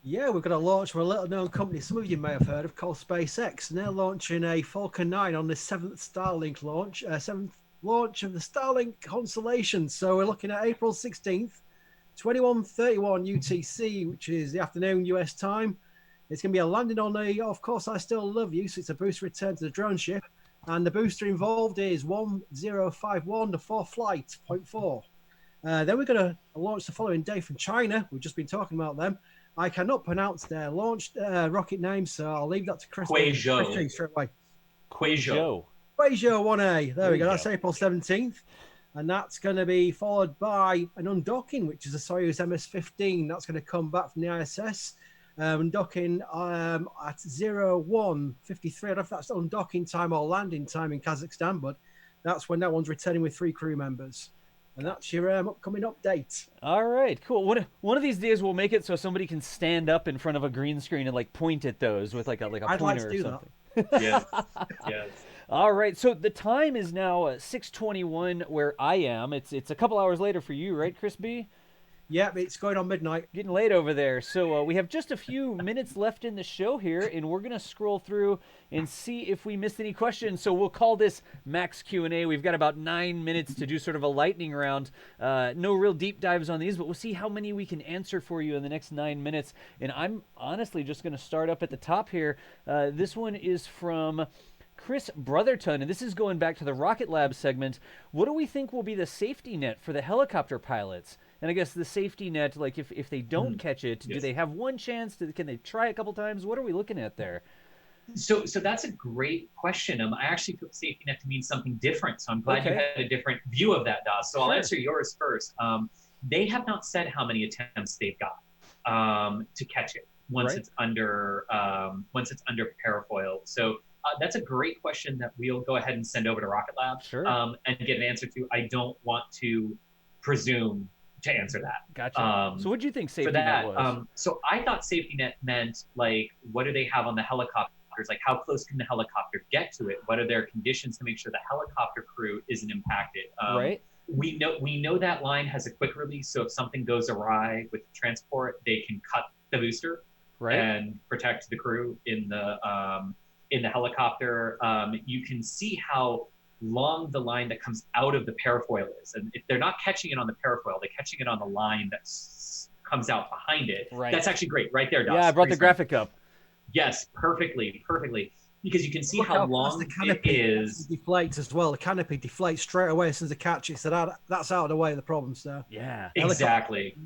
Yeah, we're going to launch from a little-known company some of you may have heard of called SpaceX, and they're launching a Falcon 9 on the 7th Starlink launch, 7th launch of the Starlink constellation. So we're looking at April 16th, 21:31 UTC, which is the afternoon US time. It's going to be a landing on the Of Course I Still Love You, so it's a booster return to the drone ship, and the booster involved is 1051, the 4th flight, 0.4. Then we're going to launch the following day from China. We've just been talking about them. I cannot pronounce their launch rocket name, so I'll leave that to Chris. Kuizhou. Straight away. Kuizhou. Voyager 1A. There we you go. That's go. April 17th. And that's going to be followed by an undocking, which is a Soyuz MS-15. That's going to come back from the ISS. Undocking at 01:53. I don't know if that's undocking time or landing time in Kazakhstan, but that's when that one's returning with 3 crew members. And that's your upcoming update. All right, cool. One of these days we'll make it so somebody can stand up in front of a green screen and like point at those with like a I'd pointer like to or do something. Yes. Yes. All right, so the time is now 6:21 where I am. It's a couple hours later for you, right, Chris B? Yep, it's going on midnight. Getting late over there. So we have just a few minutes left in the show here, and we're gonna scroll through and see if we missed any questions. So we'll call this Max Q&A. We've got about 9 minutes to do sort of a lightning round. No real deep dives on these, but we'll see how many we can answer for you in the next 9 minutes. And I'm honestly just gonna start up at the top here. This one is from Chris Brotherton, and this is going back to the Rocket Lab segment. What do we think will be the safety net for the helicopter pilots? And I guess the safety net, like if they don't catch it, do they have one chance? Can they try a couple times? What are we looking at there? So that's a great question. I actually took safety net to mean something different. So I'm glad you had a different view of that, Das. So I'll answer yours first. They have not said how many attempts they've got to catch it once it's under parafoil. So that's a great question that we'll go ahead and send over to Rocket Lab and get an answer to. I don't want to presume to answer that. Gotcha. So what do you think safety net was? So I thought safety net meant like, what do they have on the helicopters? Like, how close can the helicopter get to it? What are their conditions to make sure the helicopter crew isn't impacted? We know that line has a quick release, so if something goes awry with the transport, they can cut the booster and protect the crew in the helicopter. You can see how long the line that comes out of the parafoil is, and if they're not catching it on the parafoil, they're catching it on the line that comes out behind it. That's actually great, right there, Das. Yeah, I brought the graphic up. Yes, perfectly, because you can see how long the canopy it is. Deflates as well. The canopy deflates straight away as soon as it catches. So that's out of the way of the problems there. Yeah, exactly.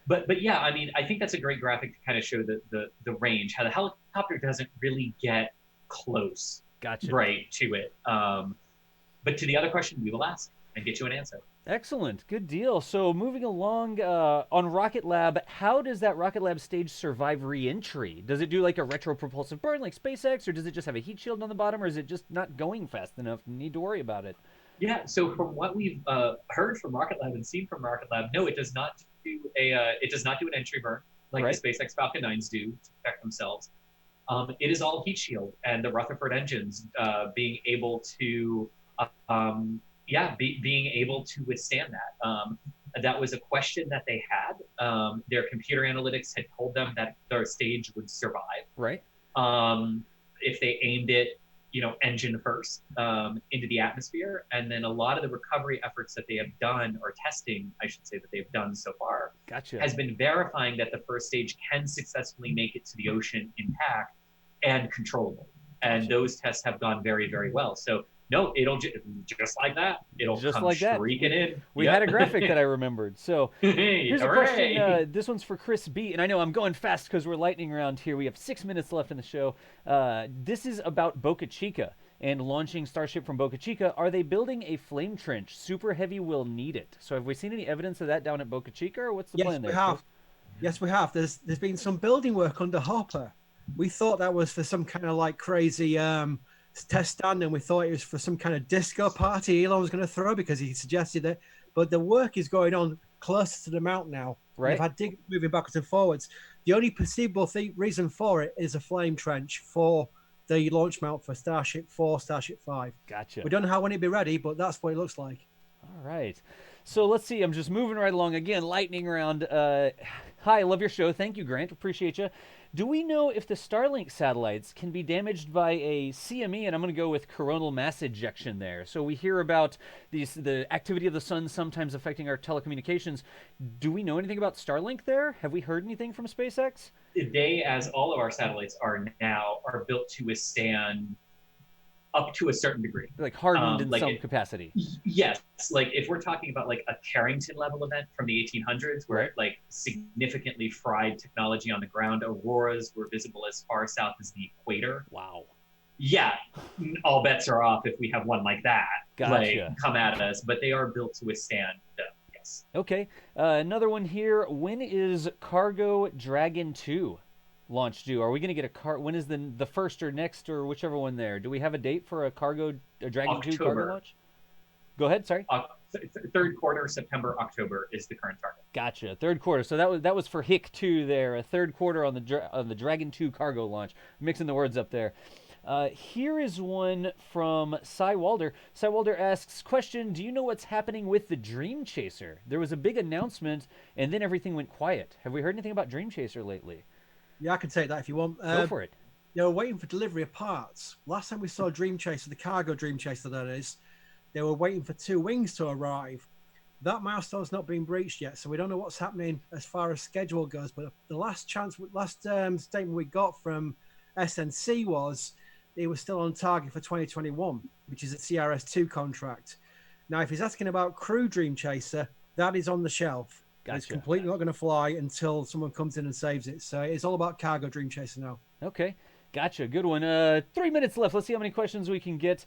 But yeah, I mean, I think that's a great graphic to kind of show the range, how the helicopter doesn't really get close, right, to it. But to the other question, we will ask and get you an answer. Excellent, good deal. So moving along on Rocket Lab, how does that Rocket Lab stage survive re-entry? Does it do like a retropropulsive burn like SpaceX, or does it just have a heat shield on the bottom, or is it just not going fast enough? You need to worry about it. Yeah, so from what we've heard from Rocket Lab and seen from Rocket Lab, no, it does not do an entry burn like the SpaceX Falcon 9s do to protect themselves. It is all heat shield, and the Rutherford engines being able to being able to withstand that. That was a question that they had. Their computer analytics had told them that their stage would survive. Right. If they aimed it, engine first into the atmosphere. And then a lot of the recovery efforts that they have done, or testing, I should say, that they've done so far, has been verifying that the first stage can successfully make it to the ocean intact and controllable. And those tests have gone very, very well. So no, it'll just like that. It'll just come like that. shrieking in. We had a graphic that I remembered. So here's a question. This one's for Chris B. And I know I'm going fast because we're lightning round here. We have 6 minutes left in the show. This is about Boca Chica and launching Starship from Boca Chica. Are they building a flame trench? Super Heavy will need it. So have we seen any evidence of that down at Boca Chica, or what's the plan there? Yes, we have. There's been some building work under Hopper. We thought that was for some kind of like crazy test stand, and we thought it was for some kind of disco party Elon was going to throw because he suggested it. But the work is going on closer to the mount now. Right. They've had diggers moving backwards and forwards. The only perceivable reason for it is a flame trench for the launch mount for Starship 4, Starship 5. Gotcha. We don't know how when it'll be ready, but that's what it looks like. All right. So let's see. I'm just moving right along again. Lightning round. Hi, I love your show. Thank you, Grant. Appreciate you. Do we know if the Starlink satellites can be damaged by a CME? And I'm going to go with coronal mass ejection there. So we hear about the activity of the sun sometimes affecting our telecommunications. Do we know anything about Starlink there? Have we heard anything from SpaceX? They, as all of our satellites are now, are built to withstand up to a certain degree. Like hardened in some capacity. Yes. Like if we're talking about like a Carrington level event from the 1800s where it like significantly fried technology on the ground, auroras were visible as far south as the equator. Wow. yeah, all bets are off if we have one like that Gotcha. come at us. But they are built to withstand. Yes. Okay. Another one here. When is Cargo Dragon 2 launch due? Are we going to get when is the first or next or whichever one there? Do we have a date for a Dragon 2 cargo October. launch? Go ahead, sorry. Third quarter, September, October is the current target. Gotcha. Third quarter. So that was for HIC 2 there. A third quarter on the Dragon 2 cargo launch. Mixing the words up there. Here is one from Cy Walder. Cy Walder asks, question, do you know what's happening with the Dream Chaser? There was a big announcement, and then everything went quiet. Have we heard anything about Dream Chaser lately? Yeah, I can take that if you want. Go for it. They were waiting for delivery of parts. Last time we saw Dream Chaser, the cargo Dream Chaser that is, they were waiting for 2 wings to arrive. That milestone's not been breached yet, so we don't know what's happening as far as schedule goes. But the last statement we got from SNC was it was still on target for 2021, which is a CRS2 contract. Now, if he's asking about Crew Dream Chaser, that is on the shelf. Gotcha. It's completely not going to fly until someone comes in and saves it. So it's all about cargo Dream Chaser now. Okay. Gotcha. Good one. 3 minutes left. Let's see how many questions we can get.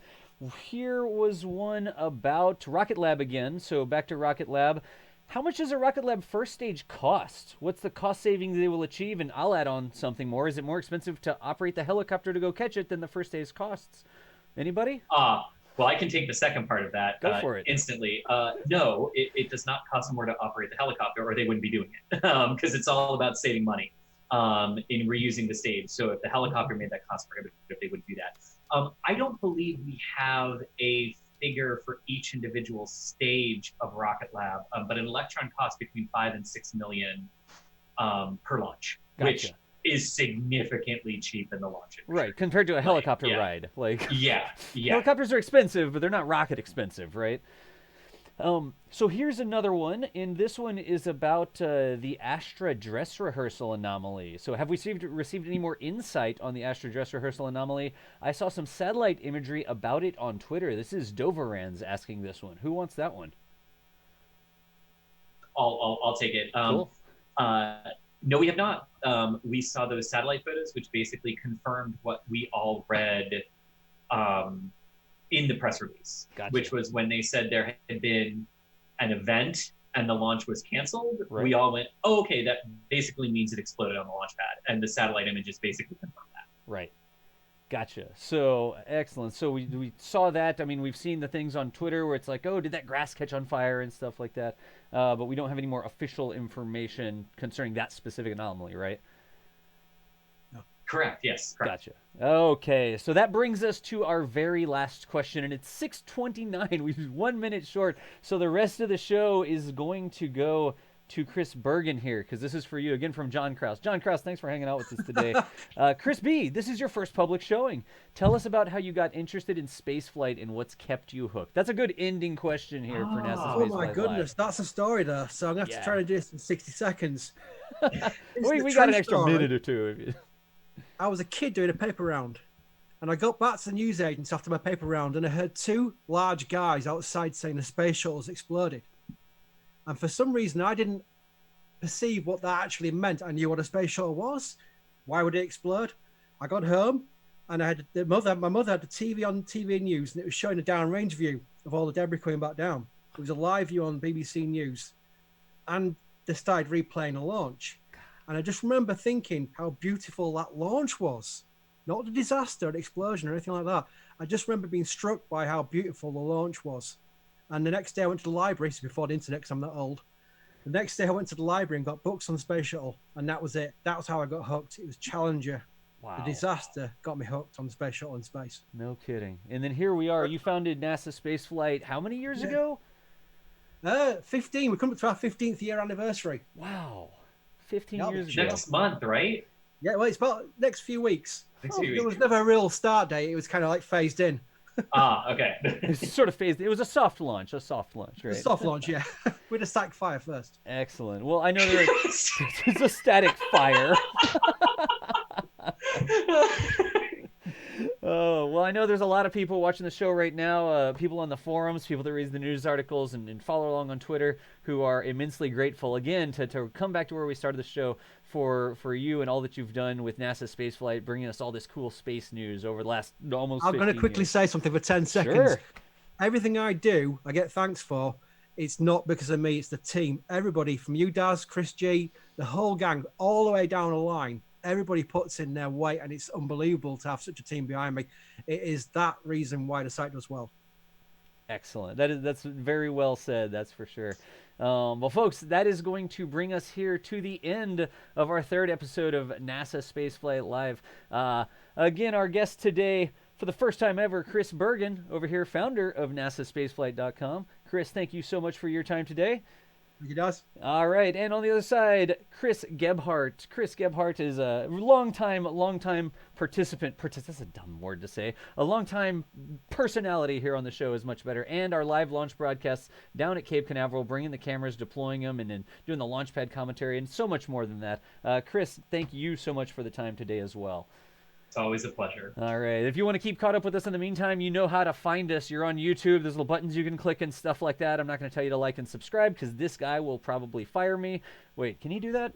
Here was one about Rocket Lab again. So back to Rocket Lab. How much does a Rocket Lab first stage cost? What's the cost savings they will achieve? And I'll add on something more. Is it more expensive to operate the helicopter to go catch it than the first stage costs? Anybody? Well, I can take the second part of that Go for it. Instantly. No, it does not cost more to operate the helicopter, or they wouldn't be doing it, because it's all about saving money in reusing the stage. So if the helicopter made that cost prohibitive, they wouldn't do that. I don't believe we have a figure for each individual stage of Rocket Lab, but an Electron costs between 5 and 6 million per launch, Gotcha. which is significantly cheap in the launch industry. Right, compared to a helicopter yeah. ride. Like Yeah. helicopters are expensive, but they're not rocket expensive, right? So here's another one, and this one is about the Astra dress rehearsal anomaly. So have we received any more insight on the Astra dress rehearsal anomaly? I saw some satellite imagery about it on Twitter. This is Doverans asking this one. Who wants that one? I'll take it. Cool. No, we have not. We saw those satellite photos, which basically confirmed what we all read in the press release, Gotcha. which was when they said there had been an event and the launch was canceled. Right. We all went, oh, okay, that basically means it exploded on the launch pad. And the satellite images basically confirmed that. Right. Gotcha. So, excellent. So we saw that. I mean, we've seen the things on Twitter where it's like, oh, did that grass catch on fire and stuff like that. But we don't have any more official information concerning that specific anomaly, right? Correct. Yes. Correct. Gotcha. Okay, so that brings us to our very last question, and it's 6:29. We're 1 minute short, so the rest of the show is going to go to Chris Bergin here, because this is for you again from John Krause. John Krause, thanks for hanging out with us today. Chris B, this is your first public showing. Tell us about how you got interested in spaceflight and what's kept you hooked. That's a good ending question here for NASA Spaceflight Oh my goodness, that's a story there. So I'm going to have to try to do this in 60 seconds. we got an extra minute or two. I was a kid doing a paper round, and I got back to the news agents after my paper round, and I heard 2 large guys outside saying the space shuttle's exploded. And for some reason, I didn't perceive what that actually meant. I knew what a space shuttle was. Why would it explode? I got home, and I had my mother had the TV on TV News, and it was showing a downrange view of all the debris coming back down. It was a live view on BBC News, and they started replaying the launch. And I just remember thinking how beautiful that launch was. Not the disaster, the explosion or anything like that. I just remember being struck by how beautiful the launch was. And the next day I went to the library, this is before the internet because I'm not old. The next day I went to the library and got books on the space shuttle. And that was it. That was how I got hooked. It was Challenger. Wow. The disaster got me hooked on the space shuttle in space. No kidding. And then here we are. You founded NASA Spaceflight how many years ago? 15. We're coming to our 15th year anniversary. Wow. 15 That'll years be ago. Next month, right? Yeah, well, it's about next few weeks. Next few There was weeks. never a real start date. It was kind of like phased in. Okay. It's sort of phased. It was a soft launch, right? A soft launch, yeah. We'd have stacked fire first. Excellent. Well, I know it's a static fire. Oh, well, I know there's a lot of people watching the show right now, people on the forums, people that read the news articles and follow along on Twitter, who are immensely grateful, again, to come back to where we started the show for you and all that you've done with NASA Spaceflight, bringing us all this cool space news over the last almost I'm going to 15 quickly years. say something for 10 seconds. Sure. Everything I do, I get thanks for. It's not because of me, it's the team. Everybody from you, Daz, Chris G, the whole gang, all the way down the line. Everybody puts in their weight, and it's unbelievable to have such a team behind me. It is that reason why the site does well. Excellent. That's very well said. That's for sure. Well, folks, that is going to bring us here to the end of our third episode of NASA Spaceflight Live. Again, our guest today, for the first time ever, Chris Bergin, over here, founder of NASASpaceflight.com. Chris, thank you so much for your time today. He does. All right, and on the other side, Chris Gebhardt. Chris Gebhardt is a long-time participant. That's a dumb word to say. A long-time personality here on the show is much better. And our live launch broadcasts down at Cape Canaveral, bringing the cameras, deploying them, and then doing the launch pad commentary, and so much more than that. Chris, thank you so much for the time today as well. It's always a pleasure. All right. If you want to keep caught up with us in the meantime, you know how to find us. You're on YouTube. There's little buttons you can click and stuff like that. I'm not going to tell you to like and subscribe because this guy will probably fire me. Wait, can he do that?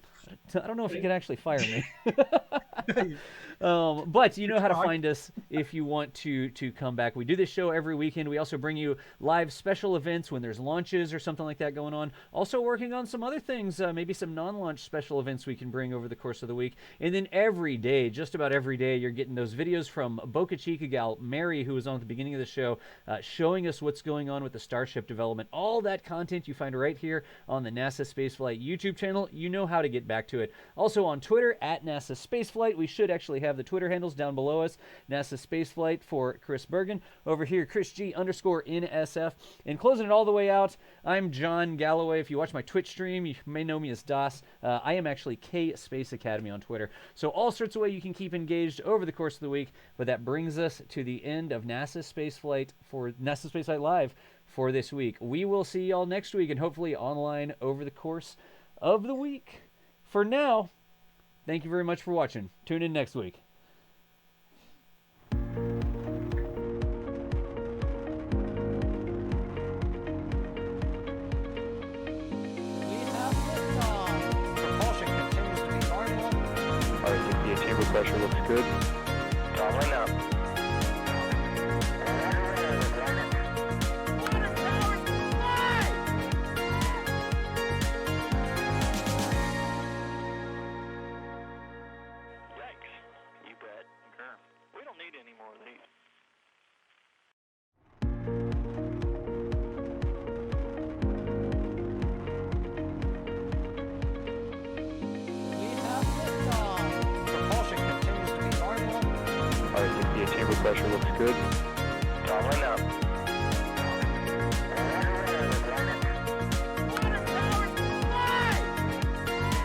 I don't know if he can actually fire me. But you know how to find us if you want to come back. We do this show every weekend. We also bring you live special events when there's launches or something like that going on. Also working on some other things, maybe some non-launch special events we can bring over the course of the week. And then every day, just about every day, you're getting those videos from Boca Chica gal Mary, who was on at the beginning of the show, showing us what's going on with the Starship development. All that content you find right here on the NASA Spaceflight YouTube channel. You know how to get back to it. Also on Twitter, at NASA Spaceflight. We should actually have the Twitter handles down below us. NASA Spaceflight for Chris Bergin. Over here, Chris G _NSF. And closing it all the way out, I'm John Galloway. If you watch my Twitch stream, you may know me as DOS. I am actually K Space Academy on Twitter. So all sorts of ways you can keep engaged over the course of the week. But that brings us to the end of NASA Spaceflight for NASA Spaceflight Live for this week. We will see y'all next week and hopefully online over the course of the week. For now, thank you very much for watching. Tune in next week. The chamber pressure looks good. Following up. Yikes. You bet. We don't need any more of these. The chamber pressure looks good. Following up.